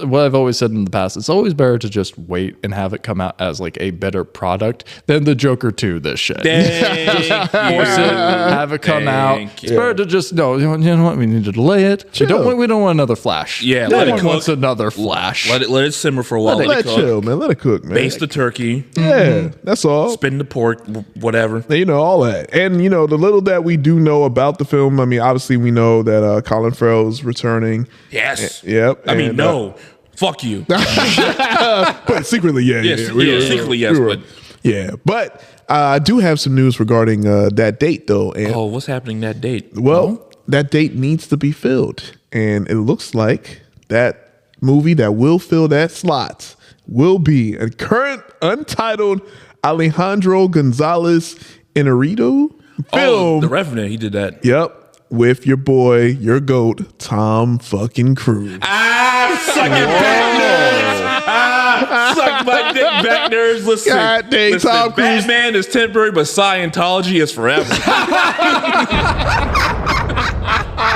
[SPEAKER 5] what I've always said in the past, it's always better to just wait and have it come out as like a better product than the Joker 2 this shit.
[SPEAKER 6] Just
[SPEAKER 5] force it, have it come out. It's better to just, no, you know what? We need to delay it. We don't want another Flash.
[SPEAKER 6] Yeah,
[SPEAKER 5] no
[SPEAKER 6] let it
[SPEAKER 5] one
[SPEAKER 6] cook.
[SPEAKER 5] wants another Flash.
[SPEAKER 6] Let it simmer for a while.
[SPEAKER 4] Let it chill, man. Let it cook, man.
[SPEAKER 6] Baste the turkey.
[SPEAKER 4] Yeah, that's all.
[SPEAKER 6] Spin the pork, whatever.
[SPEAKER 4] All that. And, the little that we do know about the film, I mean, obviously we know that Colin Farrell's returning.
[SPEAKER 6] Yes.
[SPEAKER 4] Yep.
[SPEAKER 6] I mean, no. Fuck you.
[SPEAKER 4] But secretly,
[SPEAKER 6] secretly, yes. But
[SPEAKER 4] yeah. But I do have some news regarding that date, though. And,
[SPEAKER 6] what's happening that date?
[SPEAKER 4] Well, that date needs to be filled. And it looks like that movie that will fill that slot will be a current untitled Alejandro Gonzalez Inarritu film.
[SPEAKER 6] Oh, The Revenant. He did that.
[SPEAKER 4] Yep. with your boy, your GOAT, Tom fucking Cruise.
[SPEAKER 6] Suck it back, nerds. Suck my dick back, nerds. Listen,
[SPEAKER 4] God dang, Tom Cruise.
[SPEAKER 6] Batman is temporary, but Scientology is forever.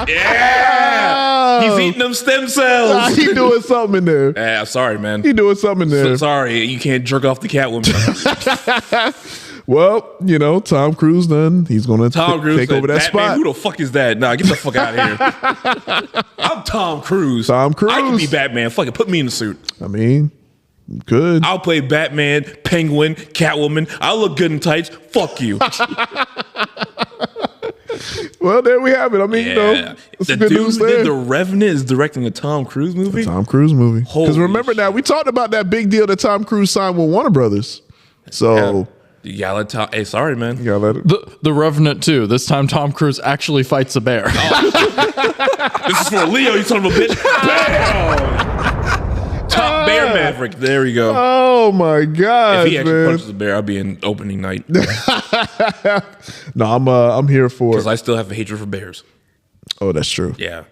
[SPEAKER 6] Yeah, he's eating them stem cells.
[SPEAKER 4] He doing something in there.
[SPEAKER 6] Yeah, sorry, man.
[SPEAKER 4] He doing something in there.
[SPEAKER 6] Sorry, you can't jerk off the Catwoman.
[SPEAKER 4] Well, you know, Tom Cruise done. He's going to take over that
[SPEAKER 6] Batman,
[SPEAKER 4] spot.
[SPEAKER 6] who the fuck is that? Nah, get the fuck out of here. I'm Tom Cruise.
[SPEAKER 4] Tom Cruise.
[SPEAKER 6] I can be Batman. Fuck it, put me in the suit.
[SPEAKER 4] I mean, good.
[SPEAKER 6] I'll play Batman, Penguin, Catwoman. I'll look good in tights. Fuck you.
[SPEAKER 4] Well, there we have it. I mean, you know, it's
[SPEAKER 6] the
[SPEAKER 4] good
[SPEAKER 6] dude
[SPEAKER 4] news
[SPEAKER 6] who
[SPEAKER 4] there.
[SPEAKER 6] did The Revenant is directing a Tom Cruise movie.
[SPEAKER 4] Tom Cruise movie. Because
[SPEAKER 6] Holy
[SPEAKER 4] remember now, we talked about that big deal that Tom Cruise signed with Warner Brothers. So
[SPEAKER 6] you gotta let Tom. Hey, sorry, man.
[SPEAKER 4] you gotta let it.
[SPEAKER 5] The Revenant 2. This time Tom Cruise actually fights a bear.
[SPEAKER 6] This is for Leo, you son of a bitch. Bam! Top Bear Maverick. There we go.
[SPEAKER 4] Oh my God,
[SPEAKER 6] If he actually
[SPEAKER 4] man.
[SPEAKER 6] punches a bear, I'll be in opening night
[SPEAKER 4] No, I'm here for
[SPEAKER 6] because
[SPEAKER 4] it.
[SPEAKER 6] I still have a hatred for bears.
[SPEAKER 4] Oh, that's true.
[SPEAKER 6] Yeah.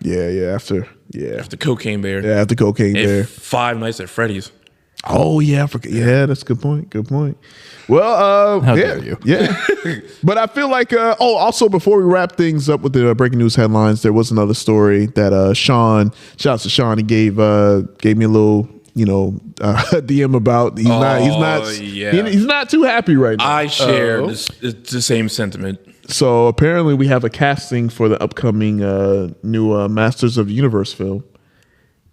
[SPEAKER 4] After
[SPEAKER 6] The Cocaine Bear.
[SPEAKER 4] after Cocaine
[SPEAKER 6] And
[SPEAKER 4] Bear.
[SPEAKER 6] Five Nights at Freddy's.
[SPEAKER 4] Oh yeah, I forgot. Yeah, that's a good point. Good point. Well,
[SPEAKER 5] How
[SPEAKER 4] yeah,
[SPEAKER 5] dare you.
[SPEAKER 4] Yeah. But I feel like also before we wrap things up with the breaking news headlines, there was another story that Sean, shout out to Sean, he gave me a little, DM about. He's not too happy right now.
[SPEAKER 6] I share the same sentiment.
[SPEAKER 4] So apparently we have a casting for the upcoming new Masters of the Universe film.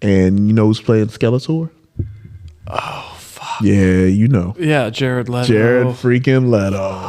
[SPEAKER 4] And you know who's playing Skeletor?
[SPEAKER 5] Oh, fuck.
[SPEAKER 4] Yeah, you know.
[SPEAKER 5] Yeah, Jared Leto.
[SPEAKER 4] Jared freaking Leto.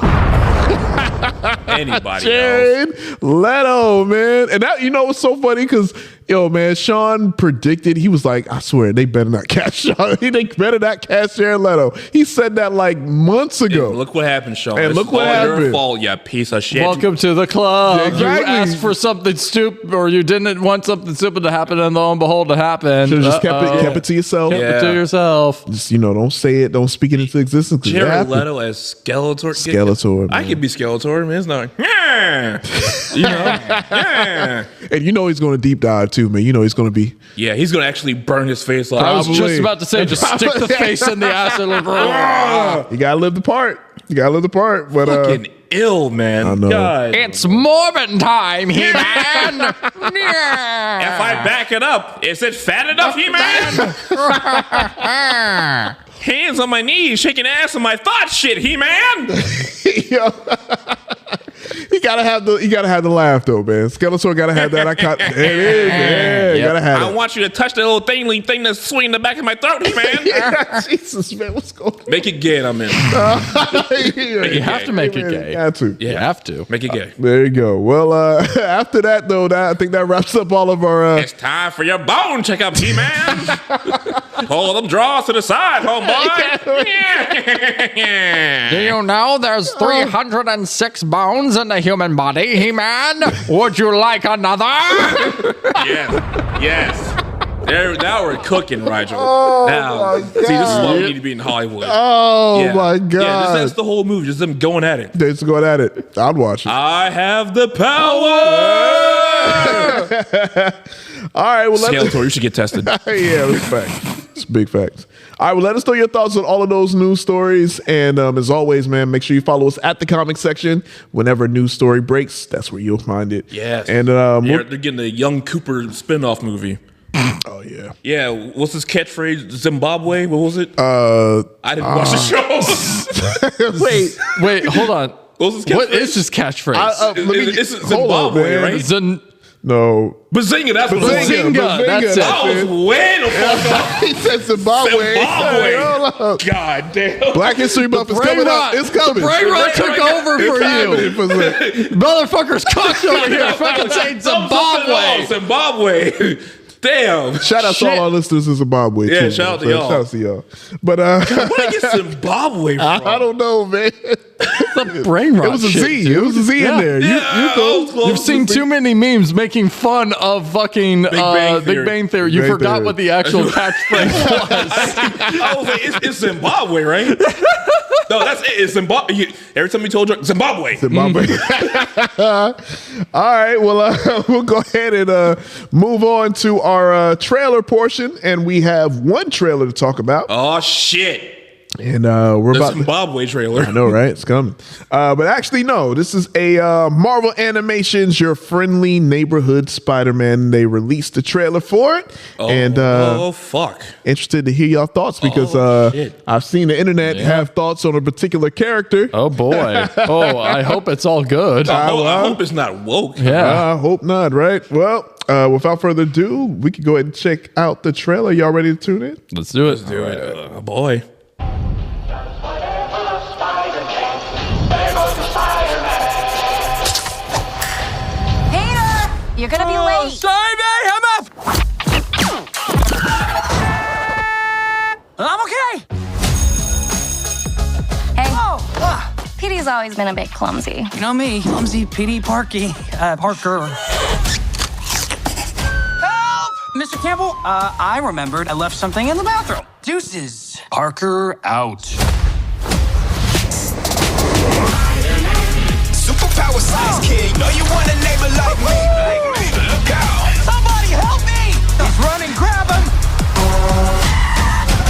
[SPEAKER 6] Anybody else.
[SPEAKER 4] Jared Leto, man. And that, what's so funny? Because, man, Sean predicted, he was like, I swear, they better not cast Sean. They better not cast Jared Leto. He said that like months ago.
[SPEAKER 6] Look what happened, Sean.
[SPEAKER 4] And
[SPEAKER 6] This
[SPEAKER 4] look
[SPEAKER 6] is
[SPEAKER 4] what
[SPEAKER 6] all
[SPEAKER 4] happened.
[SPEAKER 6] Your fault, you piece of shit.
[SPEAKER 5] Welcome to the club.
[SPEAKER 4] Yeah, exactly.
[SPEAKER 5] You asked for something stupid, or you didn't want something stupid to happen, and lo and behold, it happened.
[SPEAKER 4] Should've just kept it to yourself.
[SPEAKER 5] Kept it to yourself.
[SPEAKER 4] Just, don't say it. Don't speak it into existence. 'Cause it
[SPEAKER 6] Jared
[SPEAKER 4] happened.
[SPEAKER 6] Leto as Skeletor.
[SPEAKER 4] Skeletor,
[SPEAKER 6] I
[SPEAKER 4] man.
[SPEAKER 6] could be Skeletor, man. It's not like, yeah.
[SPEAKER 4] And he's going to deep dive too, man. He's going to be.
[SPEAKER 6] Yeah, he's going to actually burn his face off.
[SPEAKER 5] I was
[SPEAKER 4] Probably.
[SPEAKER 5] just about to say, just stick the face in the acid.
[SPEAKER 4] You got to live the part. But
[SPEAKER 6] Fucking ill, man.
[SPEAKER 4] I know.
[SPEAKER 6] God.
[SPEAKER 5] It's Morbin time, He-Man.
[SPEAKER 6] If I back it up, is it fat enough, He-Man? Hands on my knees, shaking ass on my thoughts, shit, He-Man.
[SPEAKER 4] Yo. You gotta have the laugh though, man. Skeletor gotta have that. There it is. Yeah, you gotta have
[SPEAKER 6] I
[SPEAKER 4] it.
[SPEAKER 6] want you to touch that little thing that's swinging the back of my throat, He-Man.
[SPEAKER 4] Yeah, Jesus, man, what's going on?
[SPEAKER 6] Make it gay, and I'm in.
[SPEAKER 5] You have to make it
[SPEAKER 4] You
[SPEAKER 5] gay.
[SPEAKER 4] got to.
[SPEAKER 5] You have to.
[SPEAKER 6] Make it gay.
[SPEAKER 4] There you go. Well, after that though, I think that wraps up all of our.
[SPEAKER 6] It's time for your bone checkup, He-Man. Pull them drawers to the side, homeboy.
[SPEAKER 5] Do you know there's 306 bones in the human body, He-Man? Would you like another?
[SPEAKER 6] Yes. Now we're cooking, Rigel.
[SPEAKER 4] my
[SPEAKER 6] See, this is why we need to be in Hollywood.
[SPEAKER 4] Oh
[SPEAKER 6] Yeah.
[SPEAKER 4] my
[SPEAKER 6] Yeah,
[SPEAKER 4] God!
[SPEAKER 6] that's the whole movie, just them going at it.
[SPEAKER 4] They're just going at it. I'd watch it.
[SPEAKER 6] I have the power.
[SPEAKER 4] All right. Well,
[SPEAKER 6] Skeletor, you should get tested.
[SPEAKER 4] yeah, it's facts. It's big facts. All right, well, let us know your thoughts on all of those news stories. And as always, man, make sure you follow us at the comic section. Whenever a news story breaks, that's where you'll find it.
[SPEAKER 6] Yes.
[SPEAKER 4] And
[SPEAKER 6] they're getting the Young Cooper spinoff movie.
[SPEAKER 4] oh yeah.
[SPEAKER 6] Yeah, what's his catchphrase? Zimbabwe? What was it? I didn't watch the show.
[SPEAKER 4] Wait.
[SPEAKER 5] Hold on.
[SPEAKER 6] What was his catchphrase?
[SPEAKER 5] What is his catchphrase?
[SPEAKER 6] It's
[SPEAKER 4] hold on,
[SPEAKER 6] Zimbabwe,
[SPEAKER 4] man.
[SPEAKER 6] right?
[SPEAKER 4] No.
[SPEAKER 6] Bazinga, that's what it was.
[SPEAKER 5] Bazinga, that's it.
[SPEAKER 6] I was way the fuck up.
[SPEAKER 4] He said Zimbabwe.
[SPEAKER 6] Zimbabwe.
[SPEAKER 4] Hold up.
[SPEAKER 6] God damn.
[SPEAKER 4] Black History Month is coming up. It's coming.
[SPEAKER 5] Brain rot took over for
[SPEAKER 4] It's
[SPEAKER 5] you.
[SPEAKER 4] happening.
[SPEAKER 5] Motherfuckers cocked over here fucking saying Zimbabwe.
[SPEAKER 6] Zimbabwe. Damn.
[SPEAKER 4] Shout out to all our listeners in Zimbabwe.
[SPEAKER 6] Yeah,
[SPEAKER 4] too,
[SPEAKER 6] shout out
[SPEAKER 4] man.
[SPEAKER 6] to y'all.
[SPEAKER 4] Shout out to y'all. But
[SPEAKER 6] Where did I get Zimbabwe from?
[SPEAKER 4] I don't know, man.
[SPEAKER 5] The brain rot
[SPEAKER 4] It was a
[SPEAKER 5] shit,
[SPEAKER 4] Z.
[SPEAKER 5] dude.
[SPEAKER 4] It was a Z in there. You know.
[SPEAKER 5] You've seen too many memes making fun of fucking Big Bang Theory. You
[SPEAKER 4] Bang
[SPEAKER 5] forgot
[SPEAKER 4] Theory.
[SPEAKER 5] what the actual catchphrase was.
[SPEAKER 6] I was like, it's Zimbabwe, right? No, that's it. It's Zimbabwe. Every time you told you Zimbabwe.
[SPEAKER 4] All right, well, we'll go ahead and move on to our trailer portion, and we have one trailer to talk about.
[SPEAKER 6] Oh shit!
[SPEAKER 4] And we're
[SPEAKER 6] The
[SPEAKER 4] about
[SPEAKER 6] Zimbabwe trailer.
[SPEAKER 4] I know, right? It's coming. But actually, no. This is a Marvel Animations, Your Friendly Neighborhood Spider-Man. They released the trailer for it.
[SPEAKER 6] Oh, fuck.
[SPEAKER 4] Interested to hear your thoughts because I've seen the internet have thoughts on a particular character.
[SPEAKER 5] Oh boy. Oh, I hope it's all good.
[SPEAKER 6] I hope it's not woke.
[SPEAKER 5] Yeah.
[SPEAKER 4] I hope not, right? Well, without further ado, we can go ahead and check out the trailer. Y'all ready to tune in?
[SPEAKER 5] Let's do it.
[SPEAKER 6] Do it. Boy.
[SPEAKER 7] You're gonna be late.
[SPEAKER 8] Sorry, man, I'm up. I'm okay.
[SPEAKER 7] Hey. Petey's always been a bit clumsy.
[SPEAKER 8] You know me, clumsy, Petey, Parker. Help! Mr. Campbell, I remembered I left something in the bathroom. Deuces. Parker out.
[SPEAKER 9] Superpower size kid, know you want a neighbor like me. Look out.
[SPEAKER 8] Somebody help me! He's running, grab him!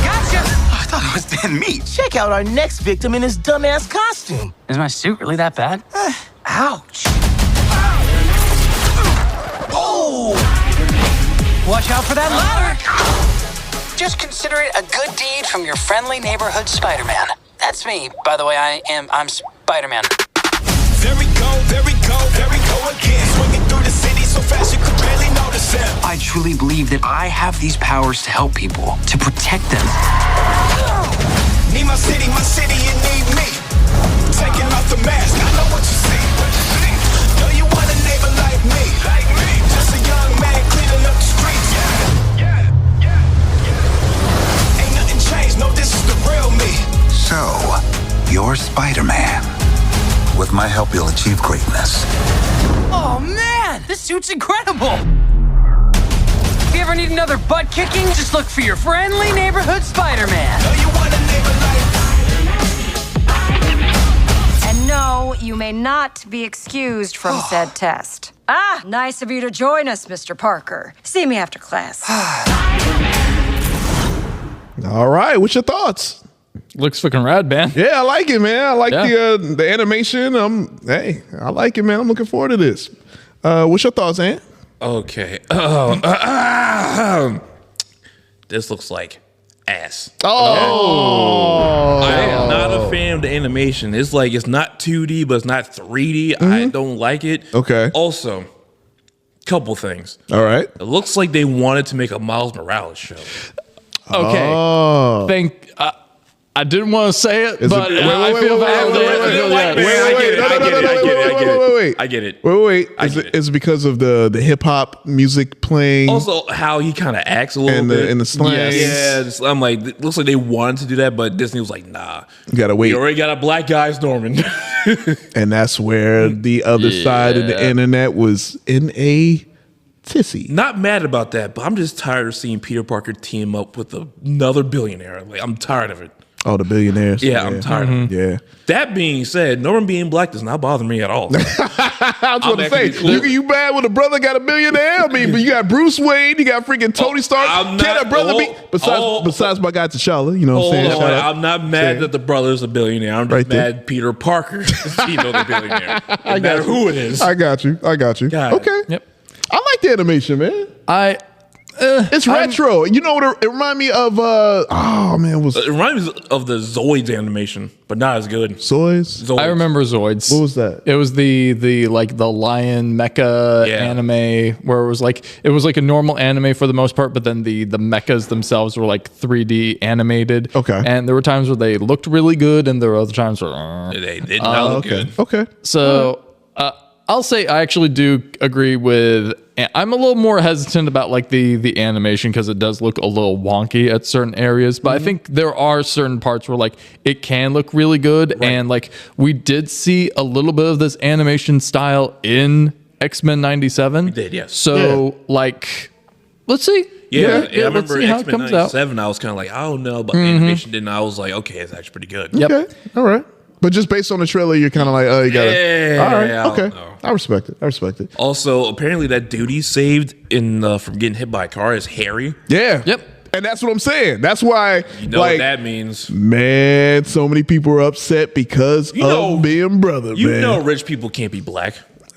[SPEAKER 8] Gotcha!
[SPEAKER 9] I thought it was Dan Meat. Check out our next victim in his dumbass costume.
[SPEAKER 8] Is my suit really that bad? Ouch.
[SPEAKER 9] Oh!
[SPEAKER 8] Watch out for that ladder! Just consider it a good deed from your friendly neighborhood Spider-Man. That's me, by the way. I'm Spider-Man.
[SPEAKER 9] There we go, there we go, there we go again. Swinging through the city so fast you could barely notice him.
[SPEAKER 8] I truly believe that I have these powers to help people, to protect them.
[SPEAKER 9] Need my city, you need me. Taking off the mask, I know what you see. Know you want a neighbor like me. Just a young man cleaning up the streets. Ain't nothing changed, no, this is the real me.
[SPEAKER 10] So, you're Spider-Man. With my help, you'll achieve greatness.
[SPEAKER 8] Oh man, this suit's incredible! If you ever need another butt kicking, just look for your friendly neighborhood Spider-Man.
[SPEAKER 9] Know you want a neighbor like.
[SPEAKER 7] And no, you may not be excused from said test. Ah, nice of you to join us, Mr. Parker. See me after class.
[SPEAKER 4] All right, what's your thoughts?
[SPEAKER 5] Looks fucking rad, man.
[SPEAKER 4] Yeah, I like it, man. I like the animation. Hey, I like it, man. I'm looking forward to this. What's your thoughts, Ant?
[SPEAKER 6] Okay. This looks like ass.
[SPEAKER 4] Oh,
[SPEAKER 6] I am not a fan of the animation. It's like it's not 2D, but it's not 3D. I don't like it.
[SPEAKER 4] Okay.
[SPEAKER 6] Also, couple things.
[SPEAKER 4] all right.
[SPEAKER 6] It looks like they wanted to make a Miles Morales show.
[SPEAKER 5] Okay.
[SPEAKER 4] Oh.
[SPEAKER 5] I didn't want to say it,
[SPEAKER 4] Is it-
[SPEAKER 5] but
[SPEAKER 4] wait,
[SPEAKER 5] I
[SPEAKER 4] wait,
[SPEAKER 5] feel
[SPEAKER 4] wait,
[SPEAKER 5] bad.
[SPEAKER 4] wait, wait, wait,
[SPEAKER 6] I get it.
[SPEAKER 4] Wait.
[SPEAKER 6] I get it.
[SPEAKER 4] Is it because of the hip hop music playing?
[SPEAKER 6] Also, how he kind of acts a little bit.
[SPEAKER 4] and the slang.
[SPEAKER 6] Yeah, I'm like, it looks like they wanted to do that, but Disney was like, nah.
[SPEAKER 4] You gotta wait.
[SPEAKER 6] You already got a black guy as Norman.
[SPEAKER 4] And that's where the other side of the internet was in a tizzy.
[SPEAKER 6] Not mad about that, but I'm just tired of seeing Peter Parker team up with another billionaire. Like, I'm tired of it.
[SPEAKER 4] Oh, the billionaires.
[SPEAKER 6] Yeah, I'm tired of it.
[SPEAKER 4] Yeah.
[SPEAKER 6] That being said, Norman being black does not bother me at all.
[SPEAKER 4] I was going to say,
[SPEAKER 6] actually cool.
[SPEAKER 4] you bad when a brother got a billionaire? I mean, but you got Bruce Wayne, you got freaking Tony Stark.
[SPEAKER 6] I'm
[SPEAKER 4] Can
[SPEAKER 6] not-
[SPEAKER 4] a brother be besides my guy T'Challa? You know what I'm saying? Shout out.
[SPEAKER 6] I'm not mad that the brother's a billionaire. I'm just
[SPEAKER 4] Right there.
[SPEAKER 6] mad Peter Parker is the billionaire. No matter who it is.
[SPEAKER 4] I got you.
[SPEAKER 6] God.
[SPEAKER 4] Okay.
[SPEAKER 5] Yep.
[SPEAKER 4] I like the animation, man. It's retro. You know what? It reminded me of.
[SPEAKER 6] It reminds me of the Zoids animation, but not as good.
[SPEAKER 4] Zoids.
[SPEAKER 5] I remember Zoids.
[SPEAKER 4] What was that?
[SPEAKER 5] It was the lion mecha anime where it was like a normal anime for the most part, but then the mechas themselves were like 3D animated.
[SPEAKER 4] Okay.
[SPEAKER 5] And there were times where they looked really good, and there were other times where
[SPEAKER 6] They did not look good.
[SPEAKER 4] Okay.
[SPEAKER 5] So I'll say I actually do agree with. I'm a little more hesitant about like the animation because it does look a little wonky at certain areas, but I think there are certain parts where like it can look really good, and like we did see a little bit of this animation style in X-Men '97.
[SPEAKER 6] We did, yes.
[SPEAKER 5] So like, let's see.
[SPEAKER 6] Yeah,
[SPEAKER 5] Yeah,
[SPEAKER 6] I remember
[SPEAKER 5] let's see how it
[SPEAKER 6] X-Men
[SPEAKER 5] comes out.
[SPEAKER 6] 97. I was kind of like, I don't know, but the animation didn't. I was like, okay, it's actually pretty good.
[SPEAKER 5] Yep.
[SPEAKER 4] Okay, all right. But just based on the trailer, you're kind of like, oh, you got to.
[SPEAKER 6] Yeah,
[SPEAKER 4] All right,
[SPEAKER 6] I don't
[SPEAKER 4] okay.
[SPEAKER 6] know.
[SPEAKER 4] I respect it.
[SPEAKER 6] Also, apparently that dude he saved from getting hit by a car is Harry.
[SPEAKER 4] Yeah.
[SPEAKER 5] Yep.
[SPEAKER 4] And that's what I'm saying. That's why,
[SPEAKER 6] You know what that means.
[SPEAKER 4] man, so many people are upset because of being brother,
[SPEAKER 6] You
[SPEAKER 4] man.
[SPEAKER 6] know rich people can't be black.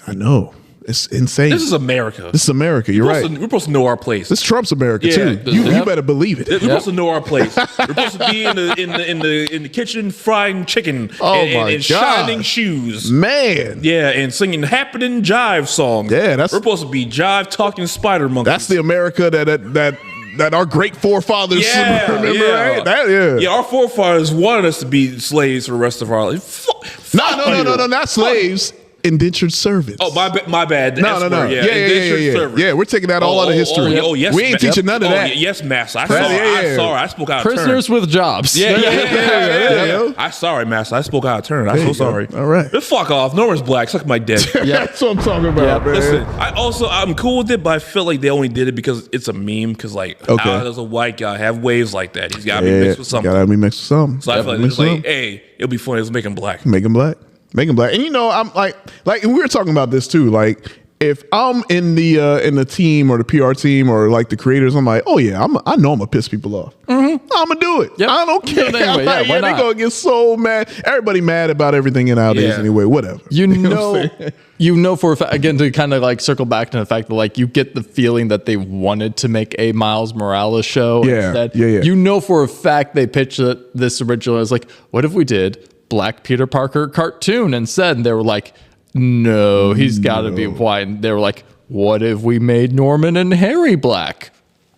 [SPEAKER 4] I know. It's insane.
[SPEAKER 6] This is America.
[SPEAKER 4] This is America. You're right.
[SPEAKER 6] We're supposed to know our place.
[SPEAKER 4] This Trump's America
[SPEAKER 6] Yeah.
[SPEAKER 4] too. You better believe it.
[SPEAKER 6] We're supposed to know our place. We're supposed to be in the kitchen frying chicken and shining shoes.
[SPEAKER 4] Man.
[SPEAKER 6] Yeah, and singing happening jive songs.
[SPEAKER 4] Yeah,
[SPEAKER 6] we're supposed to be jive talking spider monkeys.
[SPEAKER 4] That's the America that our great forefathers remember, right?
[SPEAKER 6] Yeah, our forefathers wanted us to be slaves for the rest of our life.
[SPEAKER 4] No, not slaves. Indentured servants.
[SPEAKER 6] Oh, my bad.
[SPEAKER 4] No.
[SPEAKER 6] Indentured servants.
[SPEAKER 4] Yeah, we're taking that all out of history.
[SPEAKER 6] Yes,
[SPEAKER 4] we ain't teaching none of that.
[SPEAKER 6] Yes, master. I'm
[SPEAKER 4] Yeah.
[SPEAKER 6] sorry. I spoke out of turn.
[SPEAKER 5] Prisoners with jobs.
[SPEAKER 6] Yeah. I'm sorry, master. I spoke out of turn. I'm so sorry.
[SPEAKER 4] All right.
[SPEAKER 6] Fuck off. Norman's black. Suck my dick.
[SPEAKER 4] That's what I'm talking about, man.
[SPEAKER 6] Listen, I'm cool with it, but I feel like they only did it because it's a meme. Because how does a white guy have waves like that? He's got to be mixed with something.
[SPEAKER 4] Gotta be mixed with something.
[SPEAKER 6] So I feel like it's like, hey, it'll be funny. Let's make him black.
[SPEAKER 4] Make him black. And I'm like and we were talking about this too. Like, if I'm in the team or the PR team or like the creators, I'm like, oh yeah, I know I'm gonna piss people off. I'm gonna do it.
[SPEAKER 5] Yep.
[SPEAKER 4] I don't care.
[SPEAKER 5] Anyway,
[SPEAKER 4] Like,
[SPEAKER 5] why
[SPEAKER 4] they're
[SPEAKER 5] not?
[SPEAKER 4] gonna get so mad. Everybody mad about everything nowadays anyway. Whatever.
[SPEAKER 5] You
[SPEAKER 4] what I'm
[SPEAKER 5] know
[SPEAKER 4] saying?
[SPEAKER 5] for a fact, again, to kind of like circle back to the fact that like you get the feeling that they wanted to make a Miles Morales show. Instead.
[SPEAKER 4] Yeah.
[SPEAKER 5] You know for a fact they pitched this original as like, what if we did Black Peter Parker cartoon instead? And they were like, no, he's got to be white. And they were like, what if we made Norman and Harry black?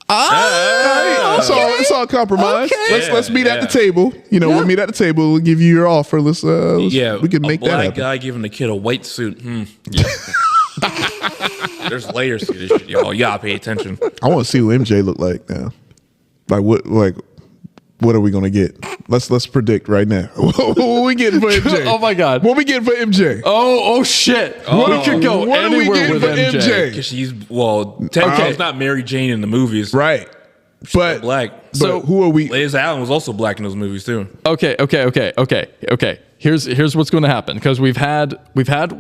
[SPEAKER 4] It's all compromise.
[SPEAKER 5] Okay.
[SPEAKER 4] Let's meet at the table. We'll meet at the table. We'll give you your offer. We can make that happen.
[SPEAKER 6] A black guy giving the kid a white suit. There's layers to this shit, y'all. You gotta pay attention.
[SPEAKER 4] I want to see what MJ look like now. What are we gonna get? Let's predict right now. What are we getting for MJ?
[SPEAKER 5] Oh my God.
[SPEAKER 4] What are we getting for MJ?
[SPEAKER 5] Oh shit. We could go
[SPEAKER 4] What are we
[SPEAKER 5] anywhere
[SPEAKER 4] getting
[SPEAKER 5] with
[SPEAKER 4] for
[SPEAKER 5] MJ.
[SPEAKER 6] Because she's technically it's not Mary Jane in the movies,
[SPEAKER 4] Right.
[SPEAKER 6] But black.
[SPEAKER 4] So who are we?
[SPEAKER 6] Liz Allen was also black in those movies too.
[SPEAKER 5] Okay. Here's what's going to happen, because we've had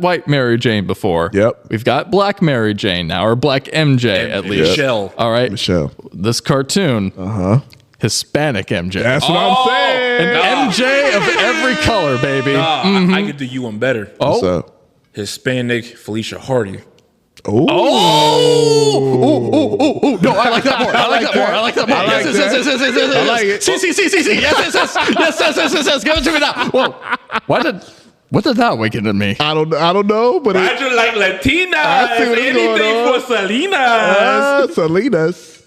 [SPEAKER 5] white Mary Jane before.
[SPEAKER 4] Yep.
[SPEAKER 5] We've got black Mary Jane now, or black MJ at least.
[SPEAKER 6] Michelle.
[SPEAKER 5] All right.
[SPEAKER 4] Michelle.
[SPEAKER 5] This cartoon. Hispanic MJ.
[SPEAKER 4] That's what I'm saying.
[SPEAKER 5] An MJ of every color, baby.
[SPEAKER 6] I could do you one better.
[SPEAKER 4] What's up?
[SPEAKER 6] Hispanic Felicia Hardy.
[SPEAKER 5] No, I like that more. I like that more.
[SPEAKER 4] I like it.
[SPEAKER 5] Yes. Give it to me now. Whoa. What did that awaken in me?
[SPEAKER 4] I don't know, but
[SPEAKER 6] I just like Latinas.
[SPEAKER 4] I see what's going
[SPEAKER 6] Anything
[SPEAKER 4] on.
[SPEAKER 6] for Salinas.
[SPEAKER 4] Salinas.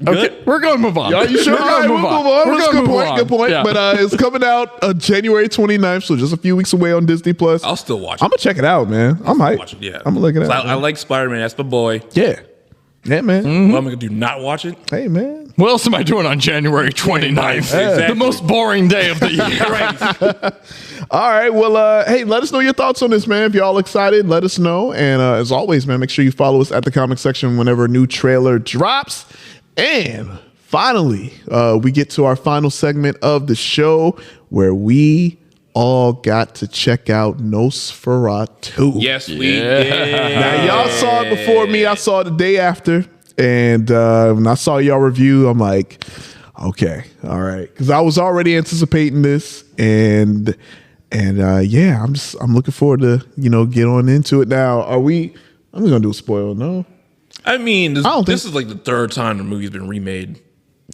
[SPEAKER 5] Okay, we're going to move on.
[SPEAKER 4] Are you sure?
[SPEAKER 5] We're going to move on.
[SPEAKER 4] That's a good point.
[SPEAKER 5] Yeah.
[SPEAKER 4] But it's coming out January 29th, so just a few weeks away on Disney Plus.
[SPEAKER 6] I'll still watch it.
[SPEAKER 4] I'm gonna check it out, man. I'm hyped.
[SPEAKER 6] Watch it, yeah.
[SPEAKER 4] I'm gonna look it up.
[SPEAKER 6] I like Spider-Man. That's my boy.
[SPEAKER 4] Yeah, man.
[SPEAKER 6] What am I gonna do? Not watch it?
[SPEAKER 4] Hey, man.
[SPEAKER 5] What else am I doing on January 29th?
[SPEAKER 6] Exactly.
[SPEAKER 5] The most boring day of the year.
[SPEAKER 4] All right. Well, hey, let us know your thoughts on this, man. If y'all excited, let us know. And as always, man, make sure you follow us at the comment section whenever a new trailer drops. And finally, we get to our final segment of the show where we all got to check out Nosferatu.
[SPEAKER 6] Yes, we did.
[SPEAKER 4] Now, y'all saw it before me. I saw it the day after. And when I saw y'all review, I'm like, okay, all right. Because I was already anticipating this. And yeah, I'm looking forward to, get on into it now. I'm just going to do a spoiler, no?
[SPEAKER 6] I mean, this is like the third time the movie's been remade.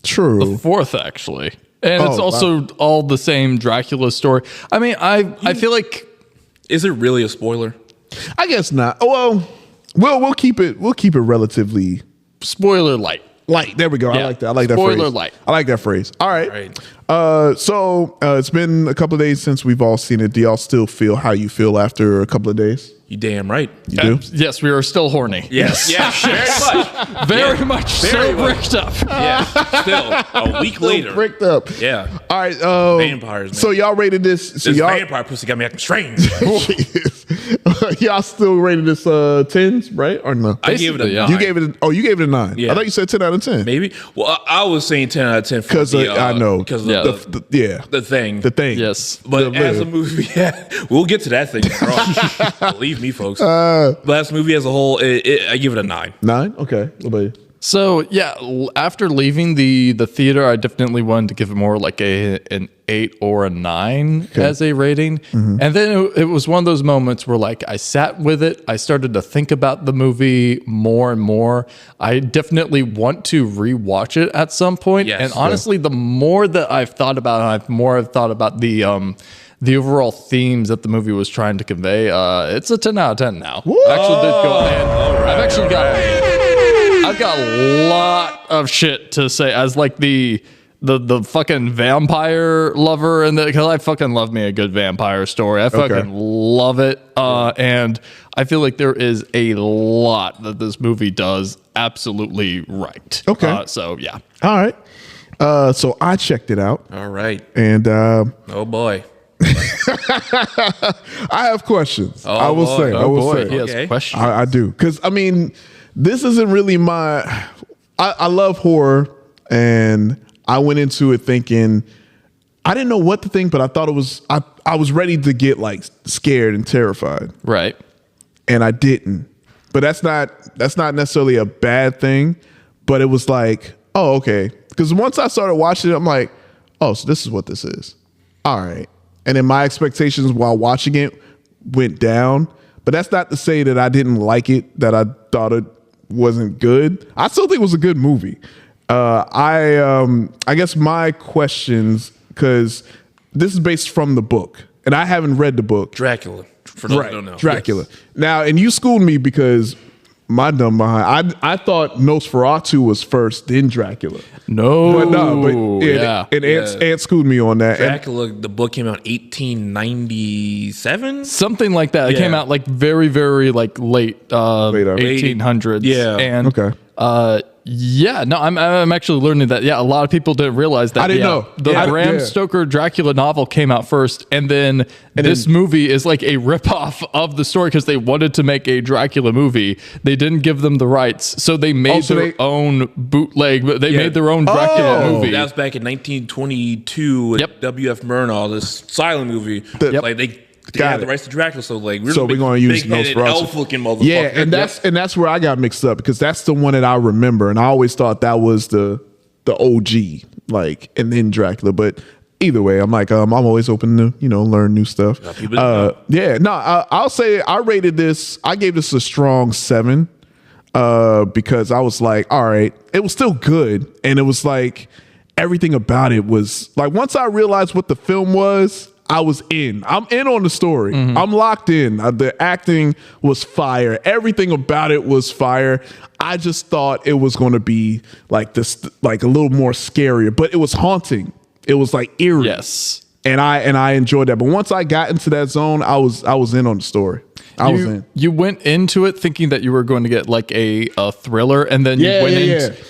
[SPEAKER 4] True.
[SPEAKER 5] The fourth, actually. And it's also all the same Dracula story. I mean, I feel like...
[SPEAKER 6] Is it really a spoiler?
[SPEAKER 4] I guess not. Well, we'll keep it relatively...
[SPEAKER 5] Spoiler light.
[SPEAKER 4] Light. There we go.
[SPEAKER 5] Yeah.
[SPEAKER 4] I like that. I like that
[SPEAKER 5] Spoiler
[SPEAKER 4] phrase.
[SPEAKER 5] light.
[SPEAKER 4] I like that phrase. All right.
[SPEAKER 6] Right.
[SPEAKER 4] So it's been a couple of days since we've all seen it. Do y'all still feel how you feel after a couple of days?
[SPEAKER 6] You damn right.
[SPEAKER 4] You do?
[SPEAKER 5] Yes, we are still horny.
[SPEAKER 6] Yes. Yeah,
[SPEAKER 5] Very much. So bricked up.
[SPEAKER 6] Yeah. Still, a week later.
[SPEAKER 4] Bricked up.
[SPEAKER 6] Yeah.
[SPEAKER 4] All right.
[SPEAKER 6] Vampires, man.
[SPEAKER 4] So y'all rated this. So
[SPEAKER 6] This
[SPEAKER 4] y'all
[SPEAKER 6] vampire pussy got me acting strange.
[SPEAKER 4] Jesus. Y'all still rated this 10s, right? Or no?
[SPEAKER 6] I gave it a 9.
[SPEAKER 4] You gave it a 9.
[SPEAKER 6] Yeah.
[SPEAKER 4] I thought you said 10 out of 10.
[SPEAKER 6] Maybe. Well, I was saying 10 out of 10
[SPEAKER 4] because I know
[SPEAKER 6] because
[SPEAKER 4] the thing.
[SPEAKER 5] Yes,
[SPEAKER 6] but as a movie, we'll get to that thing. Believe me, folks. Last movie as a whole, I give it a 9.
[SPEAKER 4] 9? Okay. What about you?
[SPEAKER 5] So yeah, after leaving the theater, I definitely wanted to give it more like an 8 or a 9 as a rating. And then it was one of those moments where like I sat with it, I started to think about the movie more and more. I definitely want to rewatch it at some point.
[SPEAKER 6] Yes.
[SPEAKER 5] And honestly, the more that I've thought about it, I've thought about the overall themes that the movie was trying to convey. It's a 10 out of 10 now. Actually did go and I've got a lot of shit to say as like the fucking vampire lover, and because I fucking love me a good vampire story. I fucking love it, and I feel like there is a lot that this movie does absolutely right.
[SPEAKER 4] Okay,
[SPEAKER 5] so yeah.
[SPEAKER 4] All right. So I checked it out.
[SPEAKER 6] All right.
[SPEAKER 4] And
[SPEAKER 6] oh boy.
[SPEAKER 4] I have questions.
[SPEAKER 6] Oh,
[SPEAKER 4] I will
[SPEAKER 6] boy.
[SPEAKER 4] say.
[SPEAKER 5] Oh
[SPEAKER 4] I will
[SPEAKER 5] boy,
[SPEAKER 4] say.
[SPEAKER 5] he has questions.
[SPEAKER 4] I do. Because, I mean, this isn't really my... I love horror, and I went into it thinking... I didn't know what to think, but I thought it was... I was ready to get, like, scared and terrified.
[SPEAKER 5] Right.
[SPEAKER 4] And I didn't. But that's not necessarily a bad thing, but it was like, oh, okay. Because once I started watching it, I'm like, oh, so this is what this is. All right. And then my expectations while watching it went down. But that's not to say that I didn't like it, that I thought it wasn't good. I still think it was a good movie. I guess my questions, because this is based from the book, and I haven't read the book.
[SPEAKER 6] Dracula. For those who don't know.
[SPEAKER 4] Dracula.
[SPEAKER 6] Yes.
[SPEAKER 4] Now, and you schooled me because my dumb behind. I thought Nosferatu was first, then Dracula. Ant schooled me on that.
[SPEAKER 6] Dracula, the book came out 1897,
[SPEAKER 5] something like that. It came out like very, very like late 1800s.
[SPEAKER 6] Yeah.
[SPEAKER 5] And
[SPEAKER 4] okay.
[SPEAKER 5] I'm actually learning that. Yeah, a lot of people didn't realize that.
[SPEAKER 4] I didn't know.
[SPEAKER 5] The Bram Stoker Dracula novel came out first, and then this movie is like a ripoff of the story because they wanted to make a Dracula movie. They didn't give them the rights, so they made their own bootleg. They made their own Dracula movie.
[SPEAKER 6] That was back in 1922 with W.F. Murnau, this silent movie. Like they had the rights to Dracula, so like we're going to use Nosferatu. Elf-looking motherfucker.
[SPEAKER 4] Yeah, and that's where I got mixed up because that's the one that I remember, and I always thought that was the OG, like, and then Dracula. But either way, I'm like, I'm always open to learn new stuff. I'll say I rated this. I gave this a strong 7 because I was like, all right, it was still good, and it was like everything about it was like once I realized what the film was. I was in. I'm in on the story.
[SPEAKER 5] Mm-hmm.
[SPEAKER 4] I'm locked in. The acting was fire. Everything about it was fire. I just thought it was going to be like this, like a little more scarier, but it was haunting. It was like eerie.
[SPEAKER 5] Yes.
[SPEAKER 4] And I enjoyed that. But once I got into that zone, I was in on the story. I was in.
[SPEAKER 5] You went into it thinking that you were going to get like a thriller, and then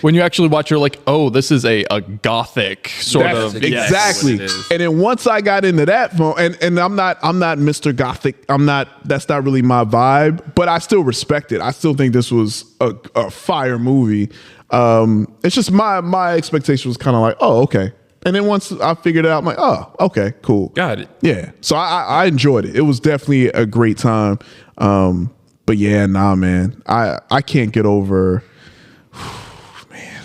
[SPEAKER 5] when you actually watch, you're like, oh, this is a gothic sort of.
[SPEAKER 4] Exactly. And then once I got into that, and I'm not Mr. Gothic. That's not really my vibe, but I still respect it. I still think this was a fire movie. It's just my expectation was kind of like, oh, okay. And then once I figured it out, I'm like, oh, okay, cool.
[SPEAKER 6] Got it.
[SPEAKER 4] Yeah. So I enjoyed it. It was definitely a great time. But yeah, nah, man. I can't get over, man.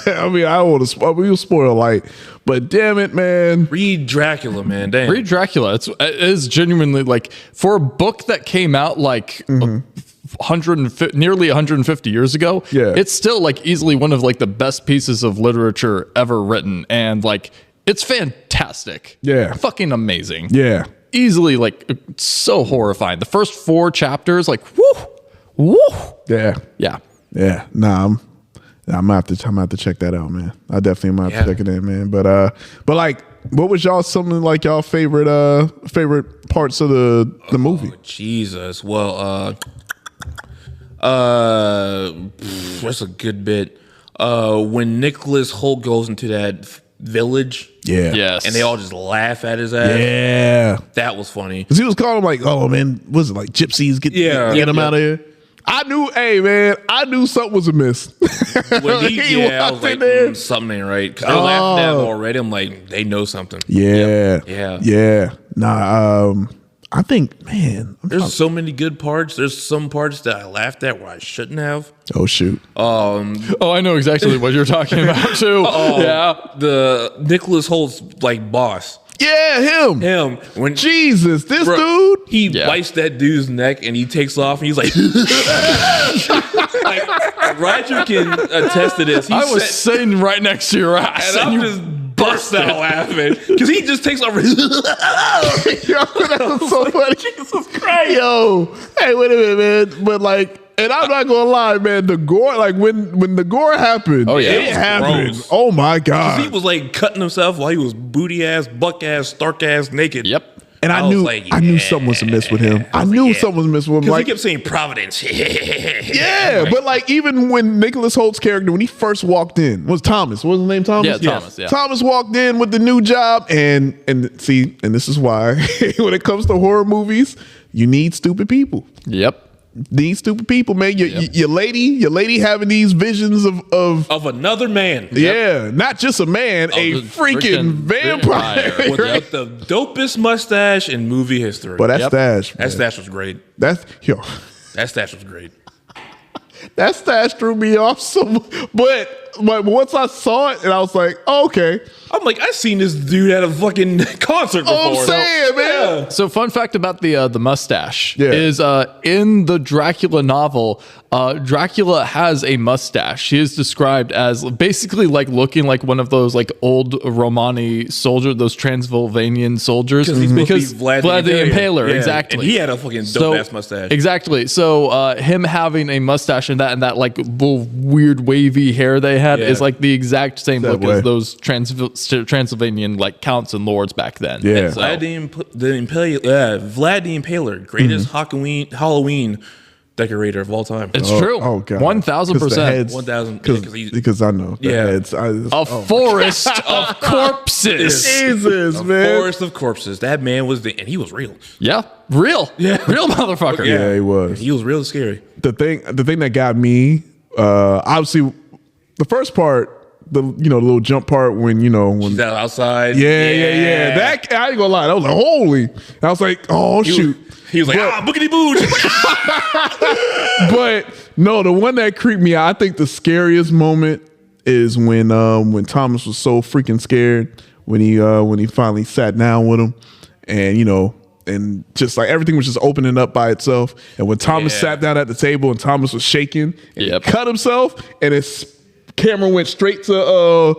[SPEAKER 4] I mean, I don't want to we'll spoil light, but damn it, man.
[SPEAKER 6] Read Dracula, man. Damn.
[SPEAKER 5] Read Dracula. It is genuinely like, for a book that came out like nearly 150 years ago, it's still like easily one of like the best pieces of literature ever written, and like it's fantastic. Fucking amazing. Easily like so horrifying. The first 4 chapters, like woo.
[SPEAKER 4] Yeah. Nah, I'm gonna have to check that out, man. I definitely am gonna have to check it in, man. But like, what was y'all favorite parts of the movie?
[SPEAKER 6] Jesus. Well, that's a good bit. When Nicholas Hoult goes into village.
[SPEAKER 4] Yeah.
[SPEAKER 5] Yes.
[SPEAKER 6] And they all just laugh at his ass.
[SPEAKER 4] Yeah.
[SPEAKER 6] That was funny.
[SPEAKER 4] Because he was calling him like, oh, man, was it like gypsies? Get him out of here. I knew something was amiss.
[SPEAKER 6] When I was like, something ain't right. Because they're laughing at him already. I'm like, they know something.
[SPEAKER 4] Yeah.
[SPEAKER 6] Yep.
[SPEAKER 4] Yeah. Nah, I think, man.
[SPEAKER 6] There's so many good parts. There's some parts that I laughed at where I shouldn't have.
[SPEAKER 4] Oh, shoot.
[SPEAKER 5] I know exactly what you're talking about, too.
[SPEAKER 6] The Nicholas Holt's, like, boss.
[SPEAKER 4] Yeah, him.
[SPEAKER 6] When
[SPEAKER 4] Jesus, this dude.
[SPEAKER 6] He bites that dude's neck and he takes off and he's like, like Roger can attest to this.
[SPEAKER 5] I was sitting right next to your ass,
[SPEAKER 6] and I'm just bust out laughing because he just takes off. Yo,
[SPEAKER 4] that was so funny. Jesus Christ. Yo, hey, wait a minute, man. But like, and I'm not gonna lie, man. The gore, like when the gore happened, it happened.
[SPEAKER 6] Gross.
[SPEAKER 4] Oh my god,
[SPEAKER 6] he was like cutting himself while he was booty ass, buck ass, stark ass, naked.
[SPEAKER 5] Yep.
[SPEAKER 4] And I knew something was amiss with him. I knew something was amiss with him.
[SPEAKER 6] Like, he kept saying Providence.
[SPEAKER 4] Yeah, but like even when Nicholas Holt's character, when he first walked in, was Thomas? What was his name? Thomas?
[SPEAKER 5] Yeah, Thomas. Yeah.
[SPEAKER 4] Thomas walked in with the new job, and this is why when it comes to horror movies, you need stupid people.
[SPEAKER 5] Yep.
[SPEAKER 4] These stupid people, man. Your lady having these visions of
[SPEAKER 6] another man.
[SPEAKER 4] Yeah, not just a man, a freaking vampire
[SPEAKER 6] with the dopest mustache in movie history.
[SPEAKER 4] But that stash,
[SPEAKER 6] that stash was great.
[SPEAKER 4] That
[SPEAKER 6] stash was great.
[SPEAKER 4] That stash threw me off but once I saw it, and I was like, oh, okay.
[SPEAKER 6] I'm like, I've seen this dude at a fucking concert before.
[SPEAKER 4] Oh, I'm saying, man.
[SPEAKER 5] So fun fact about the mustache is in the Dracula novel, Dracula has a mustache. He is described as basically like looking like one of those like old Romani soldiers, those Transylvanian soldiers.
[SPEAKER 6] Because
[SPEAKER 5] Vlad the Impaler,
[SPEAKER 6] yeah.
[SPEAKER 5] exactly.
[SPEAKER 6] And he had a fucking dope ass mustache.
[SPEAKER 5] Exactly. So him having a mustache and that like little weird wavy hair they had is like the exact same look as those Transylvanian like counts and lords back then.
[SPEAKER 4] Yeah.
[SPEAKER 5] So,
[SPEAKER 6] Vlad the Impaler, greatest Halloween decorator of all time.
[SPEAKER 5] It's true.
[SPEAKER 4] Oh god,
[SPEAKER 5] 1,000%.
[SPEAKER 6] 1,000.
[SPEAKER 4] Because I know. Heads.
[SPEAKER 5] A forest of corpses.
[SPEAKER 4] Jesus,
[SPEAKER 6] a
[SPEAKER 4] man.
[SPEAKER 6] Forest of corpses. That man was and he was real.
[SPEAKER 5] Yeah, real. Yeah, real motherfucker.
[SPEAKER 4] Yeah, he was.
[SPEAKER 6] He was real scary.
[SPEAKER 4] The thing that got me, obviously, the first part. The little jump part when
[SPEAKER 6] she's out outside.
[SPEAKER 4] Yeah. That I ain't gonna lie. I was like, holy. I was like, oh shoot.
[SPEAKER 6] He was like, boogity booge.
[SPEAKER 4] But no, the one that creeped me out, I think the scariest moment is when Thomas was so freaking scared when he finally sat down with him, and and just like everything was just opening up by itself. And when Thomas sat down at the table and Thomas was shaking and he cut himself, and his camera went straight to the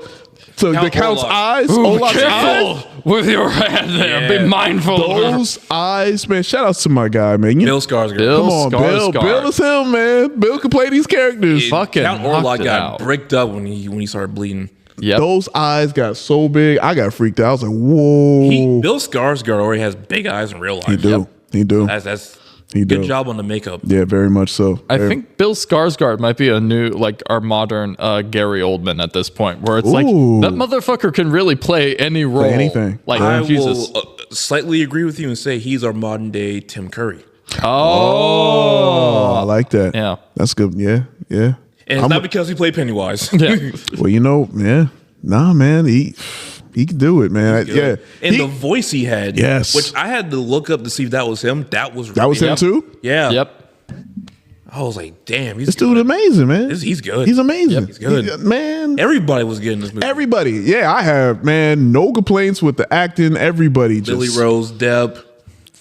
[SPEAKER 4] Count's eyes. Olaf's eyes.
[SPEAKER 5] With your hand there. Be mindful.
[SPEAKER 4] Those eyes, man. Shout out to my guy, man.
[SPEAKER 6] Bill Skarsgård.
[SPEAKER 4] Come on, Bill. Bill is him, man. Bill can play these characters.
[SPEAKER 5] Fucking
[SPEAKER 6] Count Orlok got bricked up when he started bleeding.
[SPEAKER 5] Yep.
[SPEAKER 4] Those eyes got so big, I got freaked out. I was like, whoa.
[SPEAKER 6] Bill Skarsgård already has big eyes in real life.
[SPEAKER 4] He do. He do.
[SPEAKER 6] That's good job on the makeup.
[SPEAKER 4] Yeah, very much so.
[SPEAKER 5] I think Bill Skarsgård might be a new, like our modern Gary Oldman at this point, where it's like that motherfucker can really play any role,
[SPEAKER 4] anything.
[SPEAKER 5] Like
[SPEAKER 6] I
[SPEAKER 5] Jesus.
[SPEAKER 6] will slightly agree with you and say he's our modern day Tim Curry.
[SPEAKER 4] Oh, I like that.
[SPEAKER 5] Yeah,
[SPEAKER 4] that's good. Yeah.
[SPEAKER 6] And it's not because he played Pennywise.
[SPEAKER 4] Yeah. Well, man, he can do it, man. Yeah.
[SPEAKER 6] And the voice he had, which I had to look up to see if that was him. That was
[SPEAKER 4] him too?
[SPEAKER 6] Yeah.
[SPEAKER 5] Yep.
[SPEAKER 6] I was like, damn,
[SPEAKER 4] this dude amazing, man.
[SPEAKER 6] He's good.
[SPEAKER 4] He's amazing.
[SPEAKER 6] Yep, he's good.
[SPEAKER 4] Man.
[SPEAKER 6] Everybody was good in this movie.
[SPEAKER 4] Everybody. Yeah, I have, man, no complaints with the acting. Everybody just.
[SPEAKER 6] Lily Rose Depp.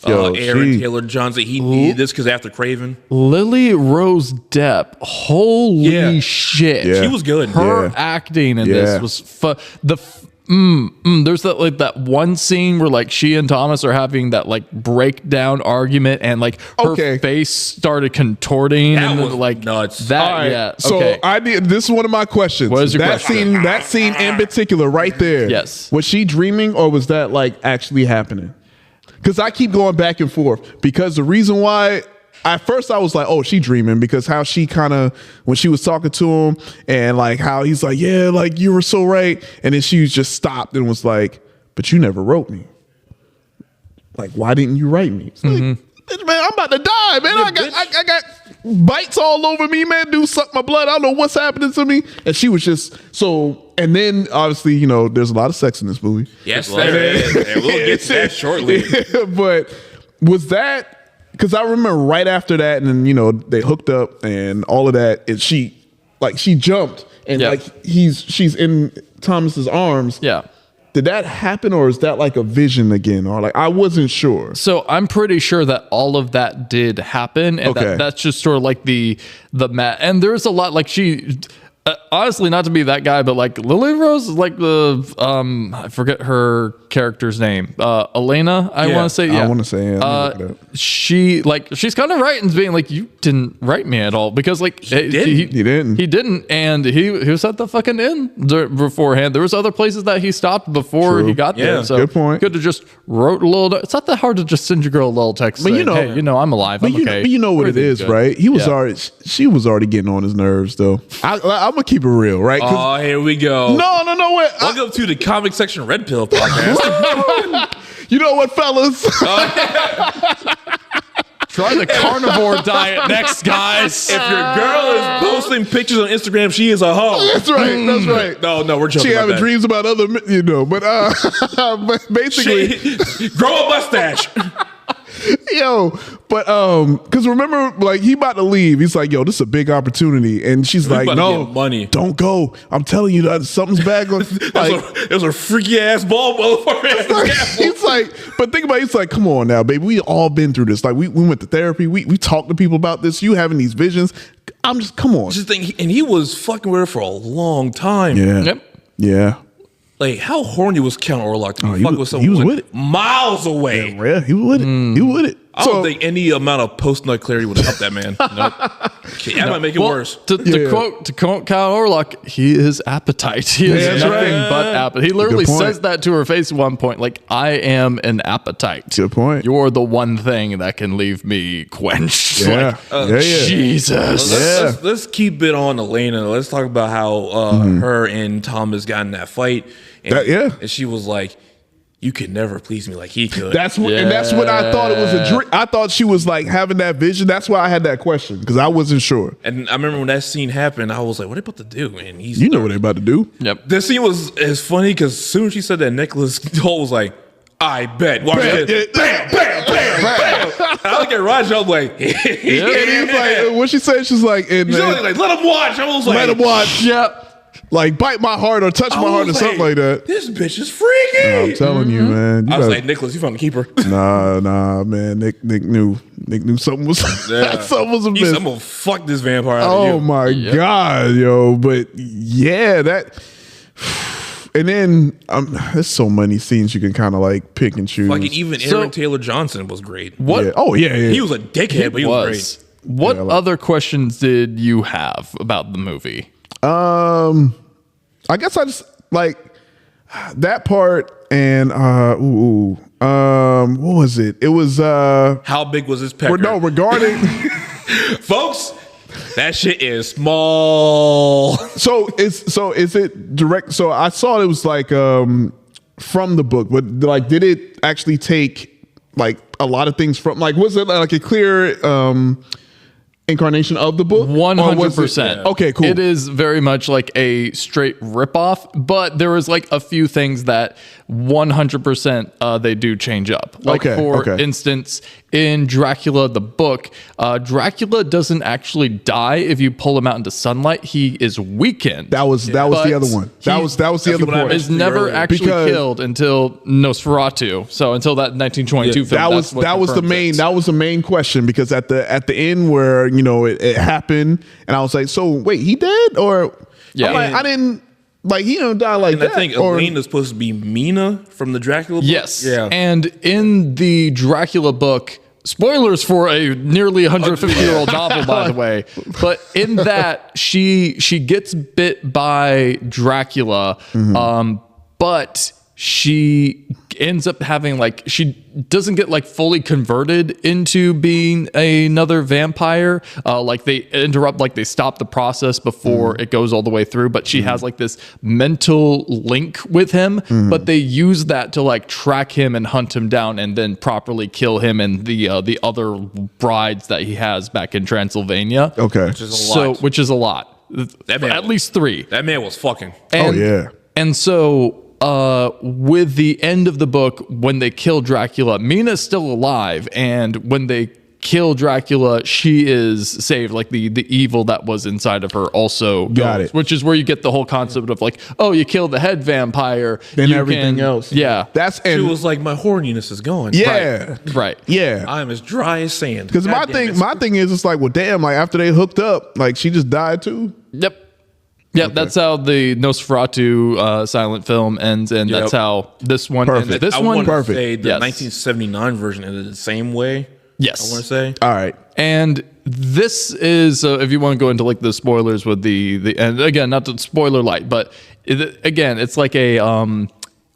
[SPEAKER 6] Aaron Taylor Johnson. He needed this because after Craven.
[SPEAKER 5] Lily Rose Depp. Holy shit.
[SPEAKER 4] Yeah.
[SPEAKER 6] She was good.
[SPEAKER 5] Her acting in this was there's that one scene where like she and Thomas are having that like breakdown argument and like her face started contorting
[SPEAKER 6] that
[SPEAKER 5] and
[SPEAKER 6] was
[SPEAKER 5] like
[SPEAKER 6] nuts.
[SPEAKER 5] That
[SPEAKER 4] right.
[SPEAKER 5] yeah.
[SPEAKER 4] So
[SPEAKER 5] okay.
[SPEAKER 4] This is one of my questions.
[SPEAKER 5] What is your question?
[SPEAKER 4] That scene in particular right there.
[SPEAKER 5] Yes.
[SPEAKER 4] Was she dreaming or was that like actually happening? Because I keep going back and forth. Because the reason why at first I was like, oh, she dreaming, because how she kind of, when she was talking to him and like how he's like, yeah, like you were so right. And then she just stopped and was like, but you never wrote me. Like, why didn't you write me? It's like, man, I'm about to die, man. I got bites all over me, man. Dude, suck my blood. I don't know what's happening to me. And she was just so. And then obviously, you know, there's a lot of sex in this movie.
[SPEAKER 6] Yes, there is. And we'll get to that shortly.
[SPEAKER 4] But was that, because I remember right after that, and then, you know, they hooked up and all of that, and she jumped and like she's in Thomas's arms.
[SPEAKER 5] Yeah.
[SPEAKER 4] Did that happen, or is that like a vision again? Or like, I wasn't sure.
[SPEAKER 5] So I'm pretty sure that all of that did happen, and that's just sort of like the mat. And there's a lot, like she, honestly, not to be that guy, but like Lily Rose is like the I forget her character's name, Elena. I want to say. Yeah.
[SPEAKER 4] I want to say.
[SPEAKER 5] She's kind of right in being like, you didn't write me at all, because like he didn't, and he was at the fucking inn beforehand. There was other places that he stopped before he got there. So
[SPEAKER 4] good point.
[SPEAKER 5] Could have just wrote a little. It's not that hard to just send your girl a little text, but saying, hey, I'm alive. I'm okay.
[SPEAKER 4] But you know what it is, good. Right? He was already. She was already getting on his nerves, though. I'm gonna keep it real, right?
[SPEAKER 6] Oh, here we go.
[SPEAKER 4] No, wait.
[SPEAKER 6] Welcome to the Comic Section Red Pill podcast.
[SPEAKER 4] You know what, fellas?
[SPEAKER 6] Try the carnivore diet next, guys. If your girl is posting pictures on Instagram, she is a hoe.
[SPEAKER 4] That's right. That's right.
[SPEAKER 6] No, we're joking.
[SPEAKER 4] She having dreams about other, but basically,
[SPEAKER 6] grow a mustache.
[SPEAKER 4] Because remember, like, he about to leave. He's like, yo, this is a big opportunity. And she's like, no,
[SPEAKER 6] money.
[SPEAKER 4] Don't go. I'm telling you that something's bad.
[SPEAKER 6] There's a freaky ass ball motherfucker.
[SPEAKER 4] He's like, but think about it, he's like, come on now, baby. We all been through this. Like, we went to therapy. We talked to people about this. You having these visions. I'm just, come on.
[SPEAKER 6] Just think, and he was fucking with her for a long time.
[SPEAKER 4] Yeah.
[SPEAKER 5] Yep.
[SPEAKER 4] Yeah.
[SPEAKER 6] Like, how horny was Count Orlok to be fucking with someone
[SPEAKER 4] he was with it.
[SPEAKER 6] Miles away?
[SPEAKER 4] Yeah, he was with it. He was with it.
[SPEAKER 6] I don't think any amount of post-nut clarity would have helped that man. Nope. That might make it worse.
[SPEAKER 5] To quote Kyle Orlock, he is appetite. He is nothing but appetite. He literally says that to her face at one point, like, I am an appetite.
[SPEAKER 4] Good point.
[SPEAKER 5] You're the one thing that can leave me quenched.
[SPEAKER 4] Yeah.
[SPEAKER 5] Jesus.
[SPEAKER 6] Let's keep it on Elena. Let's talk about how her and Thomas got in that fight. And, and she was like, you could never please me like he could.
[SPEAKER 4] And that's what I thought it was a dream. I thought she was like having that vision. That's why I had that question, because I wasn't sure.
[SPEAKER 6] And I remember when that scene happened, I was like, what are they about to do, man?
[SPEAKER 4] You know what they're about to do.
[SPEAKER 5] Yep.
[SPEAKER 6] This scene was funny because as soon as she said that, Nicholas Hoult was like, I bet. Watch it. Bam, bam, bam, bam. I look at Raj, I'm like,
[SPEAKER 4] and he's like, what she said, she's like,
[SPEAKER 6] like, let him watch. I was like,
[SPEAKER 4] let him watch. Yep. Like, bite my heart or touch my heart or something like that.
[SPEAKER 6] This bitch is freaky.
[SPEAKER 4] I'm telling you, man.
[SPEAKER 6] I was like, Nicholas, you found the keeper.
[SPEAKER 4] Nah, man. Nick knew something was something was amiss.
[SPEAKER 6] I'm gonna fuck this vampire out of you.
[SPEAKER 4] Oh my God, yo. But yeah, that. And then there's so many scenes you can kind of like pick and choose.
[SPEAKER 6] Like, even Aaron Taylor Johnson was great.
[SPEAKER 5] What?
[SPEAKER 4] Yeah. Oh yeah.
[SPEAKER 6] He was a dickhead, but he was great.
[SPEAKER 5] What other questions did you have about the movie?
[SPEAKER 4] I guess I just like that part, and what was it? It was
[SPEAKER 6] how big was his pecker?
[SPEAKER 4] No, regarding
[SPEAKER 6] folks, that shit is small.
[SPEAKER 4] So is it direct? So I saw it was like from the book, but like, did it actually take like a lot of things from, like, was it like a clear incarnation of the book?
[SPEAKER 5] 100%.
[SPEAKER 4] Okay, cool.
[SPEAKER 5] It is very much like a straight ripoff, but there was like a few things that 100% they do change up. Like, for instance, in Dracula the book, Dracula doesn't actually die if you pull him out into sunlight. He is weakened.
[SPEAKER 4] That was the other one. That was the other point.
[SPEAKER 5] Is never actually killed until Nosferatu. So until that 1922 film.
[SPEAKER 4] That was the main question, because at the end where, you know, it happened, and I was like, so wait, he dead? Or I didn't. Like, he didn't die like
[SPEAKER 6] and
[SPEAKER 4] that.
[SPEAKER 6] I think Elena's supposed to be Mina from the Dracula book.
[SPEAKER 5] Yes.
[SPEAKER 6] Yeah.
[SPEAKER 5] And in the Dracula book, spoilers for a nearly 150-year-old novel, by the way, but in that, she gets bit by Dracula, but she ends up having like, she doesn't get like fully converted into being another vampire. Like they interrupt, like they stop the process before it goes all the way through, but she has like this mental link with him, but they use that to like track him and hunt him down and then properly kill him and the other brides that he has back in Transylvania.
[SPEAKER 4] Okay.
[SPEAKER 5] Which is a lot. At least 3.
[SPEAKER 6] That man was fucking.
[SPEAKER 5] And, And so with the end of the book, when they kill Dracula, Mina's still alive, and when they kill Dracula, she is saved. Like the evil that was inside of her also goes, which is where you get the whole concept of like, oh, you kill the head vampire,
[SPEAKER 4] then everything else.
[SPEAKER 5] Yeah,
[SPEAKER 6] she was like, my horniness is gone.
[SPEAKER 4] Yeah,
[SPEAKER 5] right.
[SPEAKER 4] Yeah,
[SPEAKER 6] I'm as dry as sand.
[SPEAKER 4] Because my thing is, it's like, well, damn, like after they hooked up, like she just died too.
[SPEAKER 5] Yep. Yeah, that's how the Nosferatu silent film ends, and that's how this one ended. This one,
[SPEAKER 6] perfect. Say the 1979 version ended the same way.
[SPEAKER 5] Yes,
[SPEAKER 6] I want to say.
[SPEAKER 4] All right,
[SPEAKER 5] and this is if you want to go into like the spoilers with the and again, not to spoiler light, but again, it's like a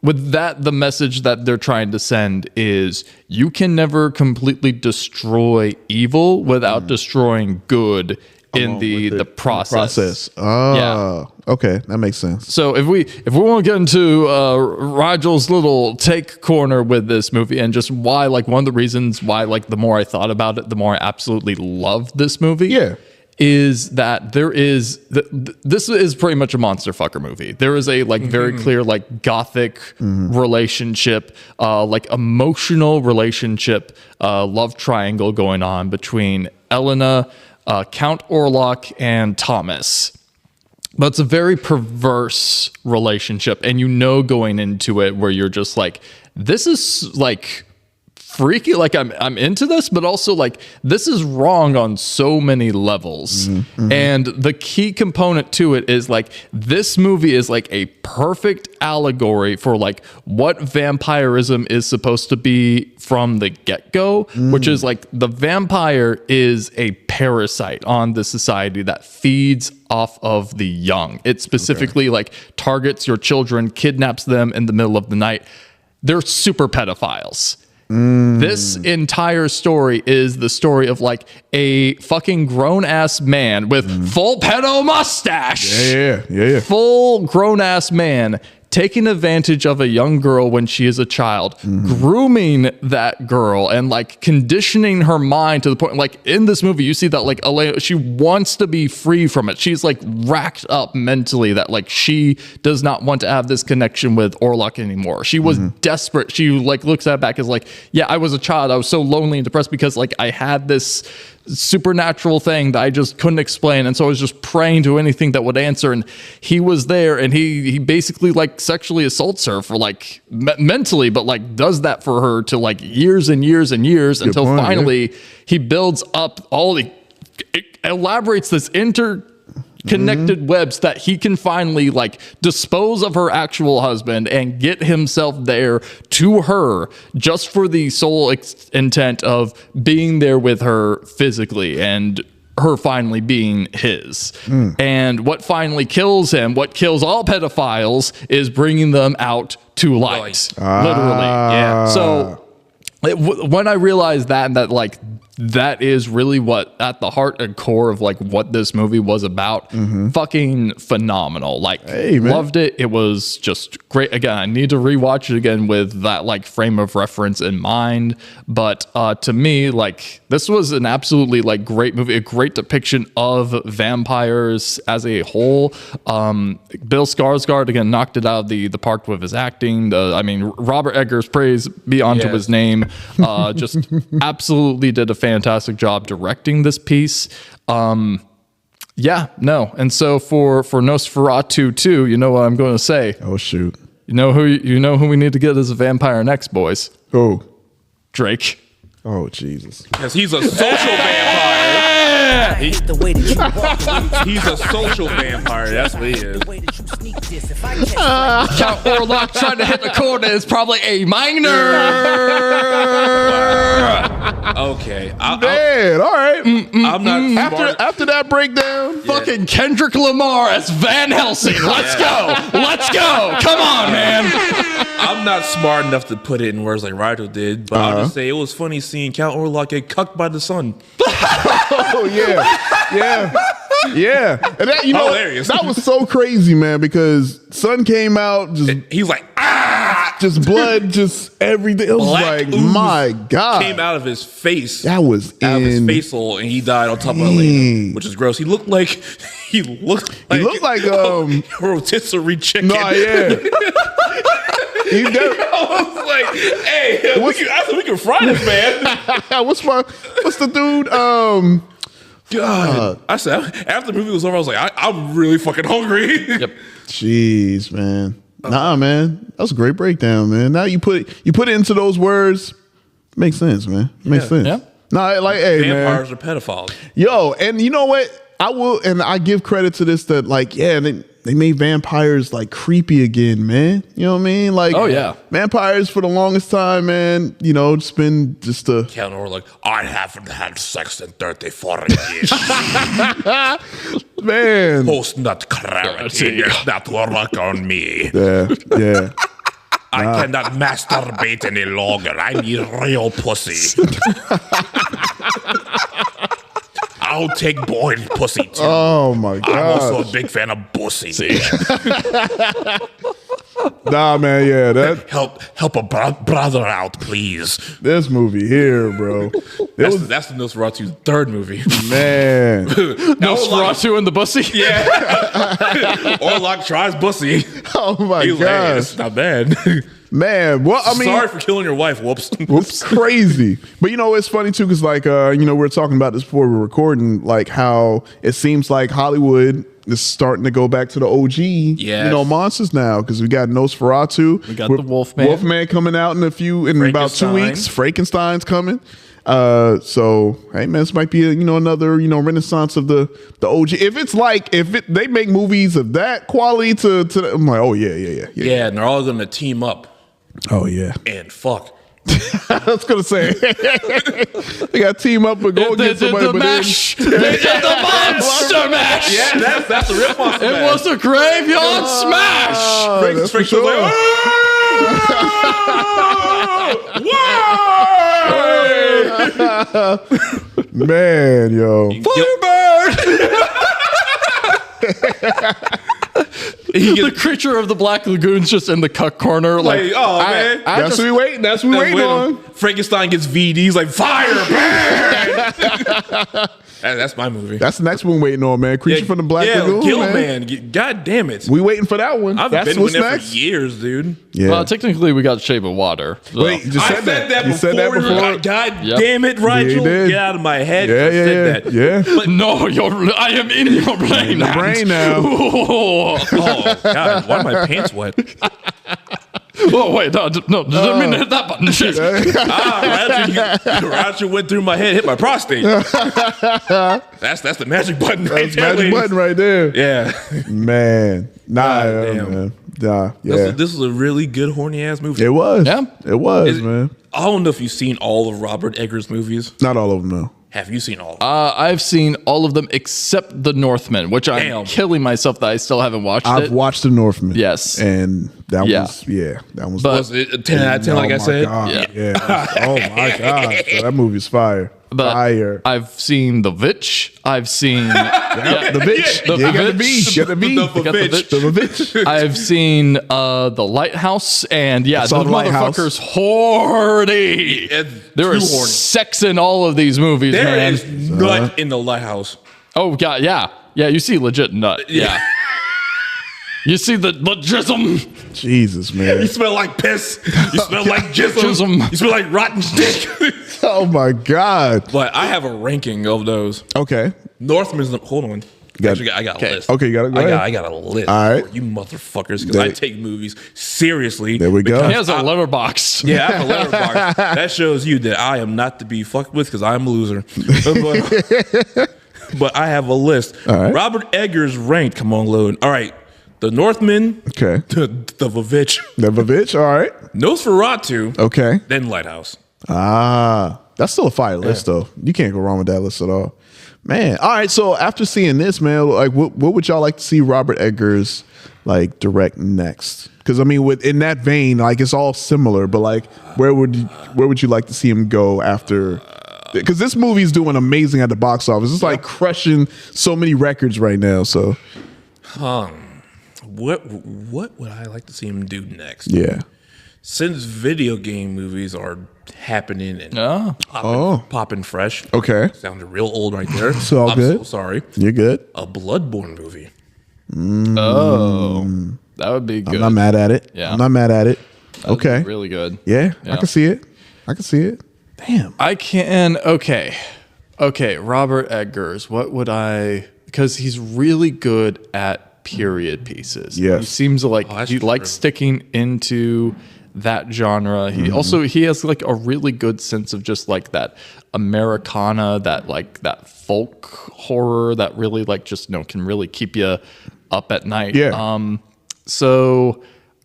[SPEAKER 5] with that, the message that they're trying to send is you can never completely destroy evil without destroying good in the process.
[SPEAKER 4] Okay, that makes sense.
[SPEAKER 5] So if we want to get into Rigel's little take corner with this movie and just why, like one of the reasons why, like the more I thought about it, the more I absolutely loved this movie.
[SPEAKER 4] Yeah.
[SPEAKER 5] Is that there is this is pretty much a monster fucker movie. There is a like very clear like gothic relationship, like emotional relationship, love triangle going on between Elena, Count Orlok, and Thomas. But it's a very perverse relationship, and you know going into it where you're just like, this is like freaky, like I'm into this, but also like this is wrong on so many levels. And the key component to it is like this movie is like a perfect allegory for like what vampirism is supposed to be from the get-go, which is like the vampire is a parasite on the society that feeds off of the young. It specifically like targets your children, kidnaps them in the middle of the night. They're super pedophiles. This entire story is the story of like a fucking grown ass man with full pedo mustache.
[SPEAKER 4] Yeah.
[SPEAKER 5] Full grown ass man taking advantage of a young girl when she is a child, grooming that girl and like conditioning her mind to the point, like in this movie, you see that like Elena, she wants to be free from it. She's like racked up mentally that like she does not want to have this connection with Orlok anymore. She was desperate. She like looks at it back as like, yeah, I was a child. I was so lonely and depressed because like I had this supernatural thing that I just couldn't explain, and so I was just praying to anything that would answer, and he was there, and he basically like sexually assaults her for like mentally, but like does that for her to like years and years and years until finally he builds up elaborates this connected webs that he can finally like dispose of her actual husband and get himself there to her just for the sole intent of being there with her physically and her finally being his. And what finally kills him, what kills all pedophiles, is bringing them out to light. Literally. So when I realized that, and that like that is really what at the heart and core of like what this movie was about. Fucking phenomenal. Like loved it. It was just great. Again, I need to rewatch it again with that like frame of reference in mind. But to me, like this was an absolutely like great movie, a great depiction of vampires as a whole. Bill Skarsgård again knocked it out of the park with his acting. I mean, Robert Eggers, praise be unto his name, just absolutely did a fantastic job directing this piece. And so for Nosferatu 2, you know what I'm going to say?
[SPEAKER 4] Oh shoot.
[SPEAKER 5] You know who we need to get as a vampire next, boys?
[SPEAKER 4] Who?
[SPEAKER 5] Drake.
[SPEAKER 4] Oh Jesus.
[SPEAKER 6] Because he's a social vampire. He's a social vampire. That's what he is.
[SPEAKER 5] Count Orlok trying to hit the corner is probably a minor.
[SPEAKER 6] Okay.
[SPEAKER 4] Man, all right.
[SPEAKER 6] I'm not
[SPEAKER 4] after that breakdown.
[SPEAKER 5] Fucking Kendrick Lamar as Van Helsing. Let's go. Come on, man.
[SPEAKER 6] I'm not smart enough to put it in words like Rydell did, but I'll just say it was funny seeing Count Orlok get cucked by the sun.
[SPEAKER 4] Oh yeah. And that,
[SPEAKER 6] Hilarious.
[SPEAKER 4] that was so crazy, man, because sun came out,
[SPEAKER 6] he's like,
[SPEAKER 4] just blood, just everything. It was
[SPEAKER 6] Black
[SPEAKER 4] like,
[SPEAKER 6] ooze
[SPEAKER 4] my God.
[SPEAKER 6] came out of his face.
[SPEAKER 4] That was
[SPEAKER 6] out of his face hole, and he died on top of a lady, which is gross. He looked like a rotisserie chicken.
[SPEAKER 4] No, yeah.
[SPEAKER 6] I was like, hey, I said we can fry this man.
[SPEAKER 4] what's the dude?
[SPEAKER 6] God. I said, after the movie was over, I was like, I'm really fucking hungry.
[SPEAKER 5] Yep.
[SPEAKER 4] Jeez, man. Nah, man. That was a great breakdown, man. Now you put it into those words. Makes sense, man. Makes sense.
[SPEAKER 5] Yeah.
[SPEAKER 4] Nah, like, hey,
[SPEAKER 6] Vampires
[SPEAKER 4] man.
[SPEAKER 6] are pedophiles.
[SPEAKER 4] Yo, and you know what? I will, and I give credit to this that, like, yeah, they made vampires like creepy again, man. You know what I mean? Like,
[SPEAKER 5] oh yeah,
[SPEAKER 4] vampires for the longest time, man. You know, it's been just a
[SPEAKER 6] Count Orlok. I haven't had sex in 34 years.
[SPEAKER 4] Man,
[SPEAKER 6] post nut clarity does not work on me.
[SPEAKER 4] Yeah.
[SPEAKER 6] I cannot masturbate any longer. I need real pussy. I'll take boiled pussy too.
[SPEAKER 4] Oh my God!
[SPEAKER 6] I'm also a big fan of pussy.
[SPEAKER 4] Nah, man, yeah, that
[SPEAKER 6] help a brother out, please.
[SPEAKER 4] This movie here, bro.
[SPEAKER 6] That's the Nosferatu third movie,
[SPEAKER 4] man.
[SPEAKER 5] Nosferatu and the bussy.
[SPEAKER 6] Yeah, Orlok tries bussy.
[SPEAKER 4] Oh my God,
[SPEAKER 6] like, it's not bad.
[SPEAKER 4] Man, well, I mean,
[SPEAKER 6] sorry for killing your wife. Whoops.
[SPEAKER 4] Whoops, crazy. But you know, it's funny too, because like, we were talking about this before we were recording, like how it seems like Hollywood is starting to go back to the OG, monsters now, because we got Nosferatu,
[SPEAKER 5] we got the Wolfman
[SPEAKER 4] coming out in about 2 weeks. Frankenstein's coming. So hey man, this might be another renaissance of the OG. If they make movies of that quality to I'm like, oh yeah.
[SPEAKER 6] Yeah, and they're all gonna team up.
[SPEAKER 4] Oh yeah,
[SPEAKER 6] and fuck.
[SPEAKER 4] I was gonna say they got to team up and go against somebody.
[SPEAKER 5] The mash. They did the monster mash.
[SPEAKER 6] Yeah, that's the real monster mash.
[SPEAKER 5] It was a graveyard smash.
[SPEAKER 6] That's for sure. Like,
[SPEAKER 4] man, yo,
[SPEAKER 5] the creature of the Black Lagoon's just in the cuck corner, like,
[SPEAKER 6] oh man,
[SPEAKER 4] that's what we waiting. That's what we waiting on.
[SPEAKER 6] Frankenstein gets VDs like fire. That's my movie.
[SPEAKER 4] That's the next one waiting on, man. Creature from the Black Lagoon.
[SPEAKER 6] Gilman. God damn it.
[SPEAKER 4] We waiting for that one.
[SPEAKER 6] I've been with that for years, dude.
[SPEAKER 5] Yeah. Well, technically, we got Shape of Water. So.
[SPEAKER 4] Wait, you just said that.
[SPEAKER 6] You said that before. God damn it, Rigel. Get out of my head.
[SPEAKER 4] Yeah.
[SPEAKER 5] But no, I am in your brain.
[SPEAKER 4] In the brain now.
[SPEAKER 6] Oh, God. Why are my pants wet?
[SPEAKER 5] Oh, wait, no, didn't mean to hit that button. Shit.
[SPEAKER 6] Roger went through my head, hit my prostate. That's the magic button right there.
[SPEAKER 4] Magic button right there.
[SPEAKER 6] Yeah.
[SPEAKER 4] Man. Man. Yeah.
[SPEAKER 6] This is a really good horny ass movie.
[SPEAKER 4] It was.
[SPEAKER 5] Yeah.
[SPEAKER 4] It was, man.
[SPEAKER 6] I don't know if you've seen all of Robert Eggers' movies.
[SPEAKER 4] Not all of them, no.
[SPEAKER 6] Have you seen all of them?
[SPEAKER 5] I've seen all of them except The Northman, which I'm killing myself that I still haven't watched it.
[SPEAKER 4] I've watched The Northman.
[SPEAKER 5] Yes.
[SPEAKER 4] And that was
[SPEAKER 6] was it a 10 out of 10 like I said?
[SPEAKER 4] God. Yeah. Oh my God. So that movie's fire.
[SPEAKER 5] But
[SPEAKER 4] fire.
[SPEAKER 5] I've seen The Vitch. I've seen
[SPEAKER 4] The Vitch. The Vitch.
[SPEAKER 5] I've seen The Lighthouse, and the motherfucker's horny. There is sex in all of these movies, man.
[SPEAKER 6] There is nut in The Lighthouse.
[SPEAKER 5] Oh God, yeah. You see legit nut. Yeah. You see the jism.
[SPEAKER 4] Jesus, man.
[SPEAKER 6] You smell like piss. You smell like jism. You smell like rotten dick.
[SPEAKER 4] Oh my God.
[SPEAKER 6] But I have a ranking of those.
[SPEAKER 4] Okay.
[SPEAKER 6] Northman's. Hold on. I got a list.
[SPEAKER 4] Okay, you got it.
[SPEAKER 6] I got a list.
[SPEAKER 4] All right.
[SPEAKER 6] For you motherfuckers, because I take movies seriously.
[SPEAKER 4] There we go.
[SPEAKER 5] He has a letterbox.
[SPEAKER 6] Yeah, I have a letterbox. That shows you that I am not to be fucked with because I'm a loser. But I have a list.
[SPEAKER 4] All right.
[SPEAKER 6] Robert Eggers ranked. Come on, load. All right. The Northman.
[SPEAKER 4] Okay.
[SPEAKER 6] The Vavitch.
[SPEAKER 4] The Vavitch. All right.
[SPEAKER 6] Nosferatu.
[SPEAKER 4] Okay.
[SPEAKER 6] Then Lighthouse.
[SPEAKER 4] That's still a fire list, though. You can't go wrong with that list at all. Man. All right. So after seeing this, man, like, what would y'all like to see Robert Eggers like direct next? Because I mean, in that vein, like it's all similar, but like where would you like to see him go after? Because this movie's doing amazing at the box office. It's like crushing so many records right now. So,
[SPEAKER 6] what would I like to see him do next?
[SPEAKER 4] Yeah.
[SPEAKER 6] Since video game movies are happening and popping fresh.
[SPEAKER 4] Okay.
[SPEAKER 6] Sounded real old right there.
[SPEAKER 4] It's all
[SPEAKER 6] I'm
[SPEAKER 4] good.
[SPEAKER 6] so sorry.
[SPEAKER 4] You're good.
[SPEAKER 6] A Bloodborne movie.
[SPEAKER 5] Oh, that would be good.
[SPEAKER 4] I'm not mad at it.
[SPEAKER 5] Yeah.
[SPEAKER 4] I'm not mad at it.
[SPEAKER 5] That would
[SPEAKER 4] Okay.
[SPEAKER 5] be really good.
[SPEAKER 4] Yeah, I can see it. I can see it. Damn.
[SPEAKER 5] I can. Okay. Robert Eggers. What would I? Because he's really good at period pieces.
[SPEAKER 4] Yes.
[SPEAKER 5] He seems like
[SPEAKER 6] that's
[SPEAKER 5] he likes sticking into that genre. He also has like a really good sense of just like that Americana, that folk horror that really like just can really keep you up at night.
[SPEAKER 4] Yeah.
[SPEAKER 5] So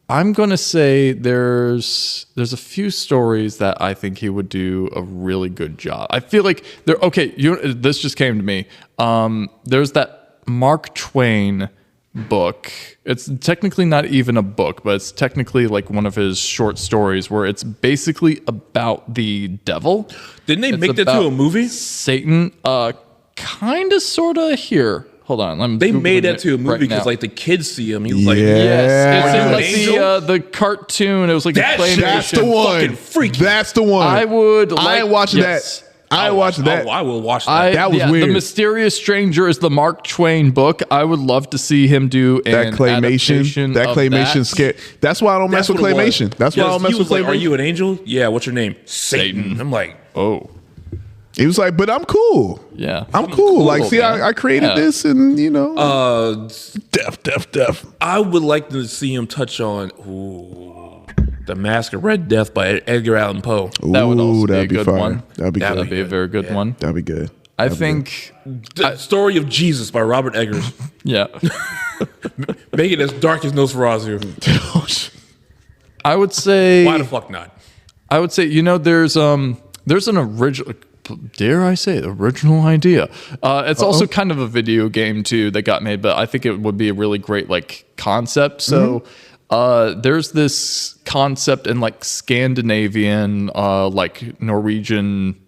[SPEAKER 5] I'm gonna say there's a few stories that I think he would do a really good job. I feel like this just came to me. There's that Mark Twain book. It's technically not even a book, but it's technically like one of his short stories where it's basically about the devil.
[SPEAKER 6] Didn't they
[SPEAKER 5] It's
[SPEAKER 6] make that to
[SPEAKER 5] about
[SPEAKER 6] a movie?
[SPEAKER 5] Satan, kind of, sort of. Here, hold on.
[SPEAKER 6] They made that
[SPEAKER 5] it
[SPEAKER 6] to a movie
[SPEAKER 5] right
[SPEAKER 6] because
[SPEAKER 5] now.
[SPEAKER 6] like the kids see him. He was like,
[SPEAKER 5] Yes, it's
[SPEAKER 6] Are you
[SPEAKER 5] in
[SPEAKER 6] an
[SPEAKER 5] like
[SPEAKER 6] angel?
[SPEAKER 5] the cartoon. It was like
[SPEAKER 6] That
[SPEAKER 5] a
[SPEAKER 6] shit-
[SPEAKER 5] claymation.
[SPEAKER 4] That's the one.
[SPEAKER 6] fucking freaky.
[SPEAKER 4] That's the one.
[SPEAKER 5] I would.
[SPEAKER 4] I ain't watching that. I ain't watching that.
[SPEAKER 6] Oh, I will watch that.
[SPEAKER 4] That was
[SPEAKER 5] The
[SPEAKER 4] weird.
[SPEAKER 5] Mysterious Stranger is the Mark Twain book. I would love to see him do
[SPEAKER 4] That
[SPEAKER 5] an
[SPEAKER 4] claymation.
[SPEAKER 5] adaptation
[SPEAKER 4] That
[SPEAKER 5] of
[SPEAKER 4] claymation
[SPEAKER 5] that.
[SPEAKER 4] scare. That's why I don't mess with
[SPEAKER 6] what it was.
[SPEAKER 4] claymation. That's why I
[SPEAKER 6] Yes,
[SPEAKER 4] don't mess
[SPEAKER 6] he
[SPEAKER 4] with
[SPEAKER 6] was like,
[SPEAKER 4] claymation.
[SPEAKER 6] "Are you an angel? Yeah. What's your name? Satan."
[SPEAKER 5] Satan.
[SPEAKER 6] I'm like,
[SPEAKER 5] Oh,
[SPEAKER 4] He was like, but I'm cool.
[SPEAKER 5] yeah.
[SPEAKER 4] I'm cool. Like, see,
[SPEAKER 5] man.
[SPEAKER 4] I created
[SPEAKER 5] Yeah.
[SPEAKER 4] this, and deaf.
[SPEAKER 6] I would like to see him touch on The Mask of Red Death by Edgar Allan Poe.
[SPEAKER 5] That would also be a
[SPEAKER 4] that'd
[SPEAKER 5] good
[SPEAKER 4] fire.
[SPEAKER 5] one.
[SPEAKER 4] That'd be
[SPEAKER 6] That'd
[SPEAKER 4] good.
[SPEAKER 5] That'd be a very good one.
[SPEAKER 4] That'd be good.
[SPEAKER 5] I think.
[SPEAKER 6] The Story of Jesus by Robert Eggers.
[SPEAKER 5] Yeah.
[SPEAKER 6] Make it as dark as Nosferatu.
[SPEAKER 5] I would say.
[SPEAKER 6] Why the fuck not?
[SPEAKER 5] I would say, there's an original, dare I say, original idea. It's also kind of a video game too that got made, but I think it would be a really great like concept. So there's this concept in like Scandinavian, like Norwegian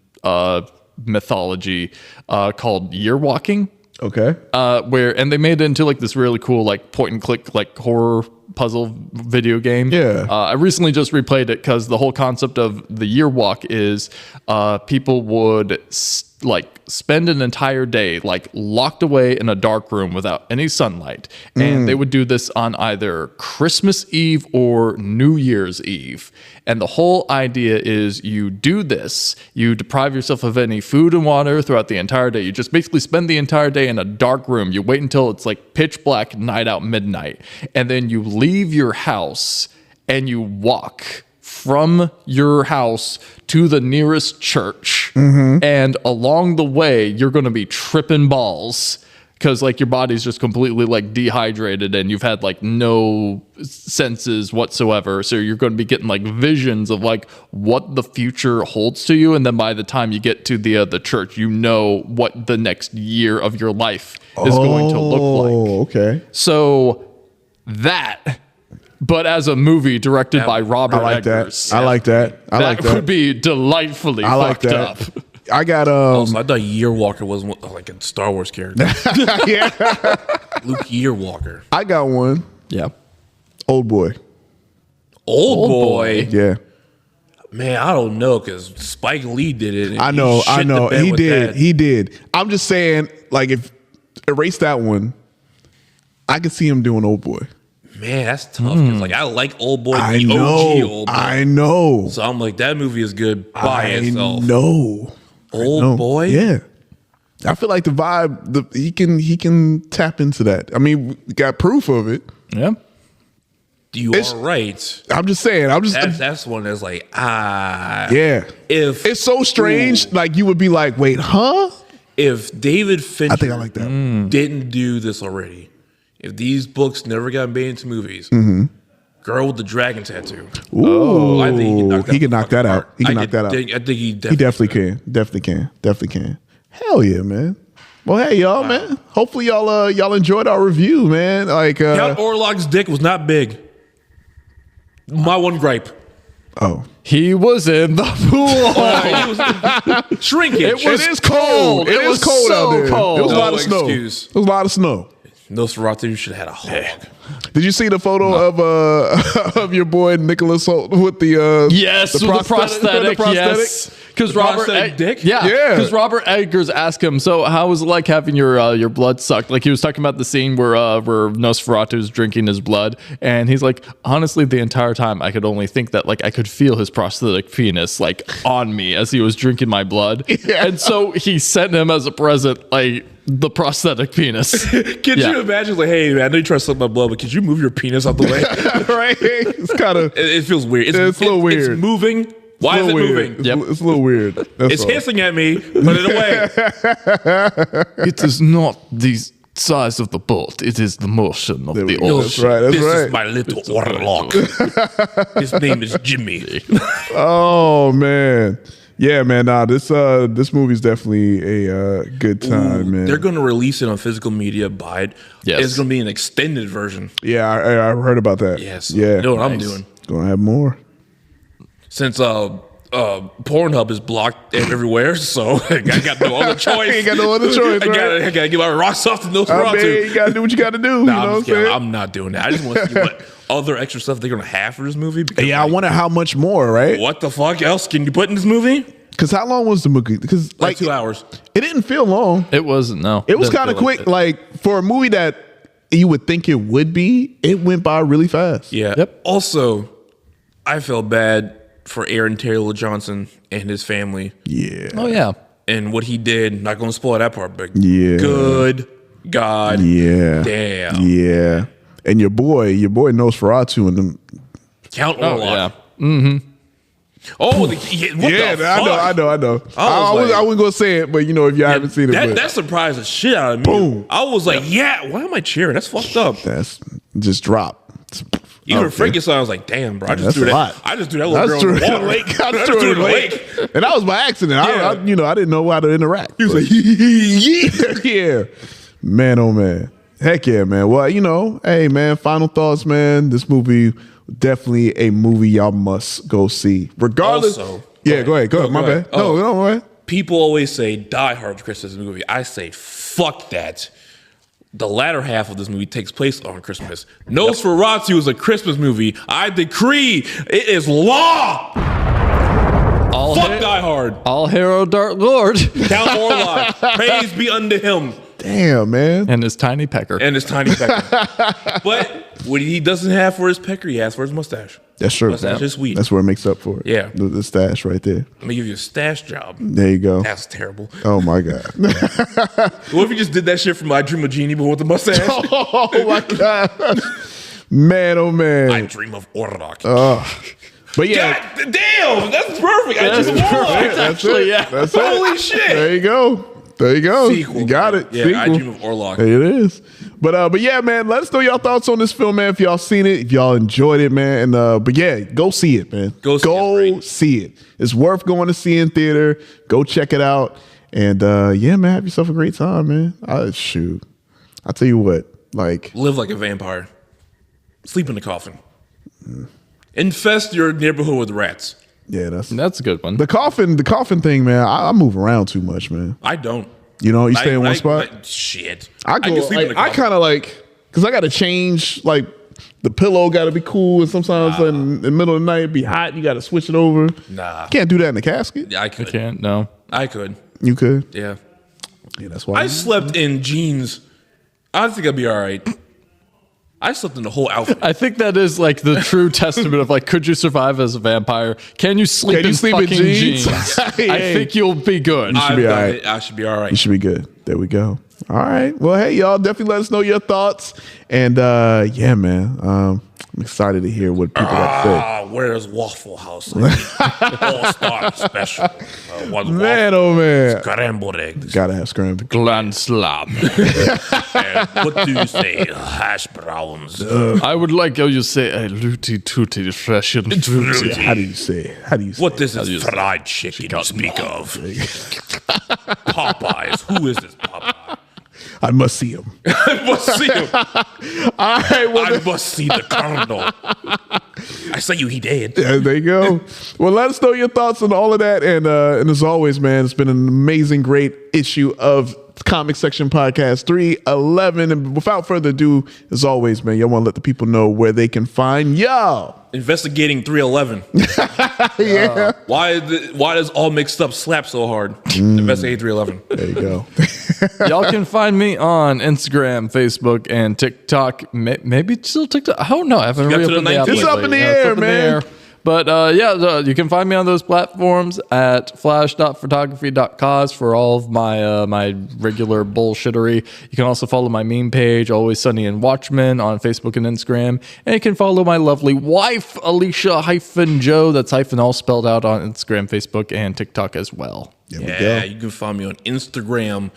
[SPEAKER 5] mythology called year walking.
[SPEAKER 4] Okay.
[SPEAKER 5] And they made it into like this really cool like point and click like horror puzzle video game.
[SPEAKER 4] Yeah.
[SPEAKER 5] I recently just replayed it because the whole concept of the year walk is people would spend an entire day like locked away in a dark room without any sunlight, and they would do this on either Christmas Eve or New Year's Eve. And the whole idea is you do this, you deprive yourself of any food and water throughout the entire day. You just basically spend the entire day in a dark room. You wait until it's like pitch black, night out, midnight, and then you leave your house and you walk from your house to the nearest church. And along the way, you're going to be tripping balls because like your body's just completely like dehydrated and you've had like no senses whatsoever. So you're going to be getting like visions of like what the future holds to you. And then by the time you get to the church, you know what the next year of your life is going to look like.
[SPEAKER 4] Oh, okay.
[SPEAKER 5] So that, but as a movie directed by Robert
[SPEAKER 4] I like
[SPEAKER 5] Eggers.
[SPEAKER 4] that. I like that. I like
[SPEAKER 5] That
[SPEAKER 4] that.
[SPEAKER 5] would be delightfully
[SPEAKER 4] I like
[SPEAKER 5] fucked
[SPEAKER 4] that.
[SPEAKER 5] up.
[SPEAKER 4] I got
[SPEAKER 6] Also, I thought Year Walker was like a Star Wars character.
[SPEAKER 4] yeah.
[SPEAKER 6] Luke Yearwalker.
[SPEAKER 4] I got one.
[SPEAKER 5] Yeah.
[SPEAKER 4] Old boy.
[SPEAKER 6] Old boy.
[SPEAKER 4] Yeah.
[SPEAKER 6] Man, I don't know because Spike Lee did it. And
[SPEAKER 4] I know.
[SPEAKER 6] he shit the bed
[SPEAKER 4] He
[SPEAKER 6] with
[SPEAKER 4] did.
[SPEAKER 6] that.
[SPEAKER 4] He did. I'm just saying, like, if erase that one, I could see him doing old boy.
[SPEAKER 6] Man, that's tough. 'Cause, like, I like Old Boy, the
[SPEAKER 4] I
[SPEAKER 6] OG
[SPEAKER 4] know.
[SPEAKER 6] Old Boy.
[SPEAKER 4] I know.
[SPEAKER 6] So I'm like, that movie is good by
[SPEAKER 4] I
[SPEAKER 6] itself.
[SPEAKER 4] know.
[SPEAKER 6] Old Boy?
[SPEAKER 4] Yeah. I feel like the vibe, he can tap into that. I mean, we got proof of it.
[SPEAKER 5] Yeah.
[SPEAKER 6] You are right.
[SPEAKER 4] I'm just saying.
[SPEAKER 6] That's one that's like,
[SPEAKER 4] yeah.
[SPEAKER 6] If
[SPEAKER 4] It's so strange. Like, you would be like, wait, huh?
[SPEAKER 6] If David Fincher
[SPEAKER 4] I think I like that.
[SPEAKER 6] didn't do this already, if these books never got made into movies, Girl with the Dragon Tattoo.
[SPEAKER 4] Ooh,
[SPEAKER 6] I think
[SPEAKER 4] he can knock that out. He can knock that out.
[SPEAKER 6] I think he
[SPEAKER 4] He definitely can. Definitely can. Hell yeah, man. Well, hey, y'all, man. Hopefully, y'all enjoyed our review, man. Like,
[SPEAKER 6] Count Orlok's dick was not big. My one gripe.
[SPEAKER 4] Oh.
[SPEAKER 5] He was in the pool.
[SPEAKER 6] Shrinkage.
[SPEAKER 5] It is cold.
[SPEAKER 4] It was cold
[SPEAKER 5] so
[SPEAKER 4] out there.
[SPEAKER 5] cold.
[SPEAKER 4] It was a lot of
[SPEAKER 6] No
[SPEAKER 4] snow.
[SPEAKER 6] excuse.
[SPEAKER 4] It was a lot of snow.
[SPEAKER 6] Nosferatu should have had a hog.
[SPEAKER 4] Did you see the photo of your boy Nicholas Holt with the
[SPEAKER 5] Yes, with the prosthetic. Yes, because Robert
[SPEAKER 6] dick.
[SPEAKER 5] Yeah,
[SPEAKER 4] Yeah.
[SPEAKER 5] because Robert Eggers asked him, "So how was it like having your blood sucked?" Like he was talking about the scene where Nosferatu's drinking his blood, and he's like, "Honestly, the entire time I could only think that like I could feel his prosthetic penis like on me as he was drinking my blood."
[SPEAKER 4] Yeah.
[SPEAKER 5] And so he sent him as a present like the prosthetic penis.
[SPEAKER 6] Could
[SPEAKER 5] Yeah.
[SPEAKER 6] you imagine, like, hey, man, I know you try to suck my blood, but could you move your penis out the way?
[SPEAKER 4] right? It's kind of.
[SPEAKER 6] It feels weird.
[SPEAKER 4] It's a little weird.
[SPEAKER 6] It's moving. Why is it moving?
[SPEAKER 4] It's a little weird. That's
[SPEAKER 6] It's
[SPEAKER 4] all.
[SPEAKER 6] hissing at me, put it away.
[SPEAKER 5] It is not the size of the bolt; it is the motion of
[SPEAKER 4] There we
[SPEAKER 5] the
[SPEAKER 4] go.
[SPEAKER 5] ocean.
[SPEAKER 4] That's right. That's
[SPEAKER 6] This
[SPEAKER 4] right.
[SPEAKER 6] is my little Orlok. His name is Jimmy.
[SPEAKER 4] Oh man, yeah, man. Nah, this movie's definitely a good time, man.
[SPEAKER 6] They're going to release it on physical media. Buy it.
[SPEAKER 5] Yes.
[SPEAKER 6] It's going to be an extended version.
[SPEAKER 4] Yeah, I heard about that.
[SPEAKER 6] Yes.
[SPEAKER 4] Yeah.
[SPEAKER 6] You know what I'm doing?
[SPEAKER 4] Gonna have more.
[SPEAKER 6] Since Pornhub is blocked everywhere, so I got no other choice.
[SPEAKER 4] Ain't got no other choice,
[SPEAKER 6] I
[SPEAKER 4] right?
[SPEAKER 6] gotta get my rocks off to those
[SPEAKER 4] I
[SPEAKER 6] rocks.
[SPEAKER 4] mean, you gotta do what you gotta do.
[SPEAKER 6] Nah,
[SPEAKER 4] you know what I'm saying?
[SPEAKER 6] I'm not doing that. I just want to see what other extra stuff they're gonna have for this movie. Because,
[SPEAKER 4] Yeah, I wonder how much more, right?
[SPEAKER 6] what the fuck else can you put in this movie?
[SPEAKER 4] Because how long was the movie? Because
[SPEAKER 6] Like 2 hours.
[SPEAKER 4] it didn't feel long.
[SPEAKER 5] It wasn't. No,
[SPEAKER 4] It was
[SPEAKER 5] Didn't
[SPEAKER 4] kind of
[SPEAKER 5] feel
[SPEAKER 4] quick.
[SPEAKER 5] it.
[SPEAKER 4] Like for a movie that you would think it would be, it went by really fast.
[SPEAKER 6] Yeah.
[SPEAKER 5] Yep.
[SPEAKER 6] Also, I felt bad for Aaron Taylor Johnson and his family
[SPEAKER 4] Yeah.
[SPEAKER 5] Oh yeah.
[SPEAKER 6] and what he did. Not gonna spoil that part, but
[SPEAKER 4] Yeah.
[SPEAKER 6] good God.
[SPEAKER 4] Yeah.
[SPEAKER 6] Damn.
[SPEAKER 4] Yeah. And your boy Nosferatu and them.
[SPEAKER 6] Count
[SPEAKER 5] Oh
[SPEAKER 6] Orlok.
[SPEAKER 5] yeah.
[SPEAKER 6] Oh, what the fuck?
[SPEAKER 4] I know.
[SPEAKER 6] I was
[SPEAKER 4] I wasn't gonna say it, but you know, if you haven't seen it, but
[SPEAKER 6] That surprised the shit out of me.
[SPEAKER 4] Boom.
[SPEAKER 6] I was like, yeah, why am I cheering? That's fucked up.
[SPEAKER 4] that's just drop.
[SPEAKER 6] Even
[SPEAKER 4] Okay.
[SPEAKER 6] Frankie saw, I was like, damn, bro. I just
[SPEAKER 4] That's
[SPEAKER 6] threw
[SPEAKER 4] a
[SPEAKER 6] that.
[SPEAKER 4] lot.
[SPEAKER 6] I just threw that little girl in the water.
[SPEAKER 4] I just threw it in the lake. And that was by accident.
[SPEAKER 6] Yeah.
[SPEAKER 4] I didn't know how to interact.
[SPEAKER 6] He was
[SPEAKER 4] but-
[SPEAKER 6] like,
[SPEAKER 4] yeah. Man, oh man. Heck yeah, man. Well, you know, hey man, final thoughts, man. This movie, definitely a movie y'all must go see. Regardless.
[SPEAKER 6] Also-
[SPEAKER 4] Yeah, go ahead. My
[SPEAKER 6] go
[SPEAKER 4] bad.
[SPEAKER 6] ahead.
[SPEAKER 4] No, my bad.
[SPEAKER 6] people always say Die Hard's a Christmas movie. I say, fuck that. The latter half of this movie takes place on Christmas. Nosferatu is a Christmas movie. I decree it is law. Fuck Die Hard.
[SPEAKER 5] All hero Dark Lord
[SPEAKER 6] Count Orlok. Praise be unto him
[SPEAKER 4] Damn, man.
[SPEAKER 5] and his tiny pecker.
[SPEAKER 6] and his tiny pecker. But what he doesn't have for his pecker, he has for his mustache.
[SPEAKER 4] That's true.
[SPEAKER 6] Mustache is sweet.
[SPEAKER 4] That's where it makes up for it.
[SPEAKER 6] Yeah.
[SPEAKER 4] The stash right there.
[SPEAKER 6] Let me give you a stash job.
[SPEAKER 4] There you go.
[SPEAKER 6] That's terrible.
[SPEAKER 4] Oh my God.
[SPEAKER 6] What if you just did that shit from My Dream of Genie, but with the mustache?
[SPEAKER 4] Oh my God. Man, oh man.
[SPEAKER 6] I dream of Orlok.
[SPEAKER 4] But yeah.
[SPEAKER 6] God damn, that's perfect. I
[SPEAKER 5] That's
[SPEAKER 6] dream of Orlok.
[SPEAKER 5] perfect. Actually, yeah.
[SPEAKER 4] That's
[SPEAKER 6] Holy
[SPEAKER 4] it.
[SPEAKER 6] shit.
[SPEAKER 4] There you go. There you go.
[SPEAKER 6] Sequel.
[SPEAKER 4] You got it.
[SPEAKER 6] Yeah,
[SPEAKER 4] Sequel.
[SPEAKER 6] I dream of Orlok.
[SPEAKER 4] It is. But yeah, man, let us know your thoughts on this film, man. If y'all seen it, if y'all enjoyed it, man. And but yeah, go see it, man.
[SPEAKER 6] Go see it.
[SPEAKER 4] It's worth going to see in theater. Go check it out. And yeah, man, have yourself a great time, man. Shoot. I'll tell you what, like
[SPEAKER 6] Live like a vampire. Sleep in the coffin. Infest your neighborhood with rats.
[SPEAKER 4] yeah,
[SPEAKER 5] That's a good one.
[SPEAKER 4] the coffin thing, man. I move around too much, man.
[SPEAKER 6] I don't.
[SPEAKER 4] You know, you stay in one spot.
[SPEAKER 6] Shit.
[SPEAKER 4] I
[SPEAKER 6] can sleep in the
[SPEAKER 4] I
[SPEAKER 6] coffin.
[SPEAKER 4] kind of like, because I got to change, like, the pillow got to be cool. And sometimes in the middle of the night, it be hot. You got to switch it over.
[SPEAKER 6] Nah.
[SPEAKER 4] Can't do that in the casket.
[SPEAKER 6] Yeah, I
[SPEAKER 5] I
[SPEAKER 6] could.
[SPEAKER 5] can't. No.
[SPEAKER 6] I could.
[SPEAKER 4] You could.
[SPEAKER 6] Yeah.
[SPEAKER 4] Yeah, that's why.
[SPEAKER 6] I slept in jeans. I think I'd be all right. I slept in the whole outfit.
[SPEAKER 5] I think that is like the true testament of like, could you survive as a vampire? Can you sleep
[SPEAKER 4] Can you
[SPEAKER 5] in
[SPEAKER 4] sleep in
[SPEAKER 5] fucking
[SPEAKER 4] jeans?
[SPEAKER 5] jeans? I think you'll be good.
[SPEAKER 6] I've
[SPEAKER 4] be
[SPEAKER 6] done
[SPEAKER 4] all right.
[SPEAKER 6] it. I should be all right.
[SPEAKER 4] You should be good. There we go. All right. Well, hey, y'all, definitely let us know your thoughts. And yeah, man, I'm excited to hear what people have to say.
[SPEAKER 6] Where's Waffle House? All-star special.
[SPEAKER 4] Man, oh man.
[SPEAKER 6] Scrambled eggs.
[SPEAKER 4] Gotta have scrambled.
[SPEAKER 5] Gland slam.
[SPEAKER 6] And what do you say? Hash browns.
[SPEAKER 5] I would like how you say a looty tooty fresh and fruity.
[SPEAKER 4] How do you say it? How do you say
[SPEAKER 6] What this
[SPEAKER 5] do you
[SPEAKER 6] is
[SPEAKER 5] say?
[SPEAKER 6] fried chicken you speak of? Popeyes. Who is this Popeye?
[SPEAKER 4] I must see him.
[SPEAKER 6] I must see him.
[SPEAKER 4] All right. Well,
[SPEAKER 6] I must see the Colonel. I say you, he dead.
[SPEAKER 4] Yeah, there you go. Well, let us know your thoughts on all of that. And as always, man, it's been an amazing, great issue of Comic Section Podcast 311. And without further ado, as always, man, y'all want to let the people know where they can find y'all.
[SPEAKER 6] Investigating 311.
[SPEAKER 4] Yeah.
[SPEAKER 6] Why does All Mixed Up slap so hard? Investigating 311.
[SPEAKER 4] There you go.
[SPEAKER 5] Y'all can find me on Instagram, Facebook, and TikTok. Maybe still TikTok. I don't know. I haven't really opened the app.
[SPEAKER 4] It's
[SPEAKER 5] lately.
[SPEAKER 4] up in the air, man.
[SPEAKER 5] But you can find me on those platforms at flash.photography.cause for all of my regular bullshittery. You can also follow my meme page, Always Sunny and Watchmen, on Facebook and Instagram. And you can follow my lovely wife, Alicia-Joe. That's hyphen all spelled out on Instagram, Facebook, and TikTok as well.
[SPEAKER 6] Yeah, you can find me on Instagram,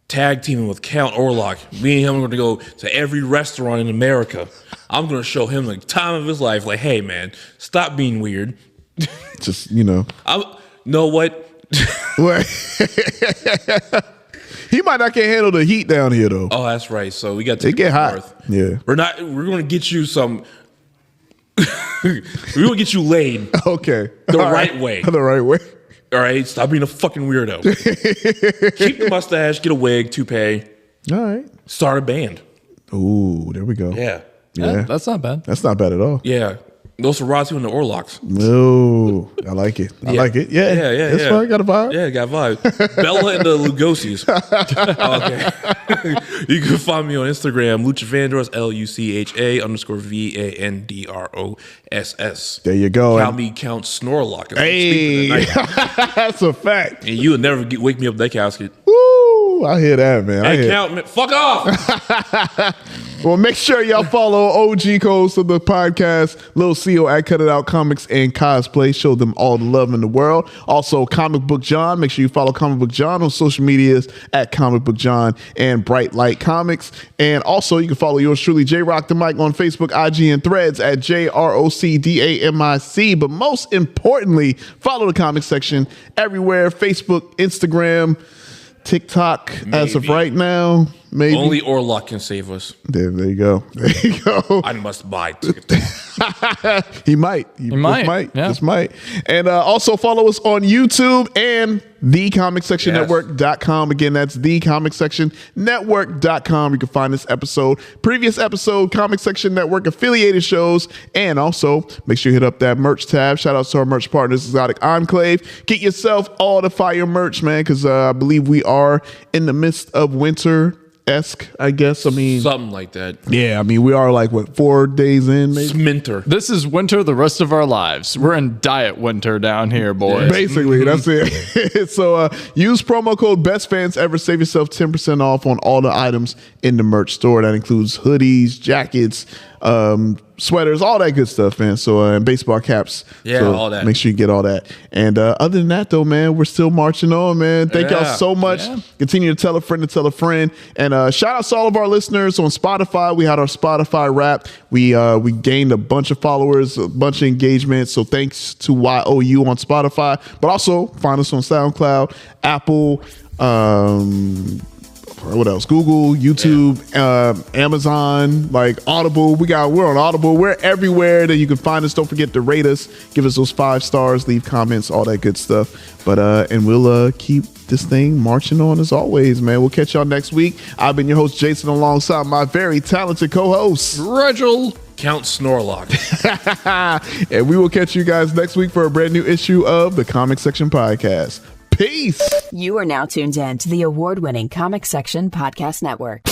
[SPEAKER 6] tag teaming with Count Orlok. Me and him are going to go to every restaurant in America. I'm going to show him the time of his life. Like, hey, man, stop being weird.
[SPEAKER 4] Just, you know.
[SPEAKER 6] Know what?
[SPEAKER 4] He might not can handle the heat down here, though.
[SPEAKER 6] Oh, that's right. So we got to
[SPEAKER 4] it get hot. North. Yeah.
[SPEAKER 6] We're going to get you some. We're going to get you laid.
[SPEAKER 4] Okay.
[SPEAKER 6] The right way.
[SPEAKER 4] The right way.
[SPEAKER 6] All right, stop being a fucking weirdo. Keep the mustache, get a wig, toupee.
[SPEAKER 4] All right.
[SPEAKER 6] Start a band.
[SPEAKER 4] Ooh, there we go.
[SPEAKER 6] Yeah.
[SPEAKER 5] That's not bad.
[SPEAKER 4] That's not bad at all.
[SPEAKER 6] Yeah. Nosferatu and the Orlocks.
[SPEAKER 4] No, I like it. I like it. Yeah. That's fine. Got a vibe.
[SPEAKER 6] Yeah, got a vibe. Bella and the Lugosi's. Okay. You can find me on Instagram, Luchavandros, LUCHA_VANDROSS.
[SPEAKER 4] There you go.
[SPEAKER 6] Count me, Count Snorlock.
[SPEAKER 4] Hey, that's a fact.
[SPEAKER 6] And you would never wake me up in that casket.
[SPEAKER 4] Woo, I hear that, man.
[SPEAKER 6] Hey, Count, man, fuck off.
[SPEAKER 4] Well, make sure y'all follow OG Codes of the podcast, Lil CO at Cut It Out Comics and Cosplay. Show them all the love in the world. Also, Comic Book John. Make sure you follow Comic Book John on social medias at Comic Book John and Bright Light Comics. And also, you can follow yours truly, J Rock the Mic, on Facebook, IG, and Threads at JROCDAMIC. But most importantly, follow the Comic Section everywhere: Facebook, Instagram, TikTok. Maybe. As of right now, maybe
[SPEAKER 6] only Orlok can save us.
[SPEAKER 4] There you go. There you go.
[SPEAKER 6] I must buy tickets.
[SPEAKER 4] He might. He might.
[SPEAKER 5] Yeah.
[SPEAKER 4] Just might. And also follow us on YouTube and thecomicsectionnetwork.com. Again, that's thecomicsectionnetwork.com. You can find this episode, previous episode, Comic Section Network affiliated shows, and also make sure you hit up that merch tab. Shout out to our merch partners, Exotic Enclave. Get yourself all the fire merch, man, because I believe we are in the midst of winter-esque, I guess. I mean,
[SPEAKER 6] something like that.
[SPEAKER 4] Yeah, I mean, we are like, what, 4 days in, maybe?
[SPEAKER 6] Sminter.
[SPEAKER 5] This is winter the rest of our lives. We're in diet winter down here, boys.
[SPEAKER 4] Basically, that's it. So use promo code BESTFANSEVER. Save yourself 10% off on all the items in the merch store. That includes hoodies, jackets, sweaters, all that good stuff, man. So and baseball caps.
[SPEAKER 6] Yeah,
[SPEAKER 4] so
[SPEAKER 6] all that.
[SPEAKER 4] Make sure you get all that. And other than that, though, man, we're still marching on, man. Thank y'all so much. Yeah. Continue to tell a friend to tell a friend. And shout out to all of our listeners on Spotify. We had our Spotify wrap. We gained a bunch of followers, a bunch of engagement. So thanks to YOU on Spotify. But also find us on SoundCloud, Apple, what else? Google, YouTube, Amazon, like Audible. We're on Audible. We're everywhere that you can find us. Don't forget to rate us, give us those 5 stars, leave comments, all that good stuff. But and we'll keep this thing marching on as always, man. We'll catch y'all next week. I've been your host, Jason, alongside my very talented co-host,
[SPEAKER 5] Reginald
[SPEAKER 6] Count Snorlock.
[SPEAKER 4] And we will catch you guys next week for a brand new issue of the Comic Section Podcast. Peace.
[SPEAKER 1] You are now tuned in to the award-winning Comic Section Podcast Network.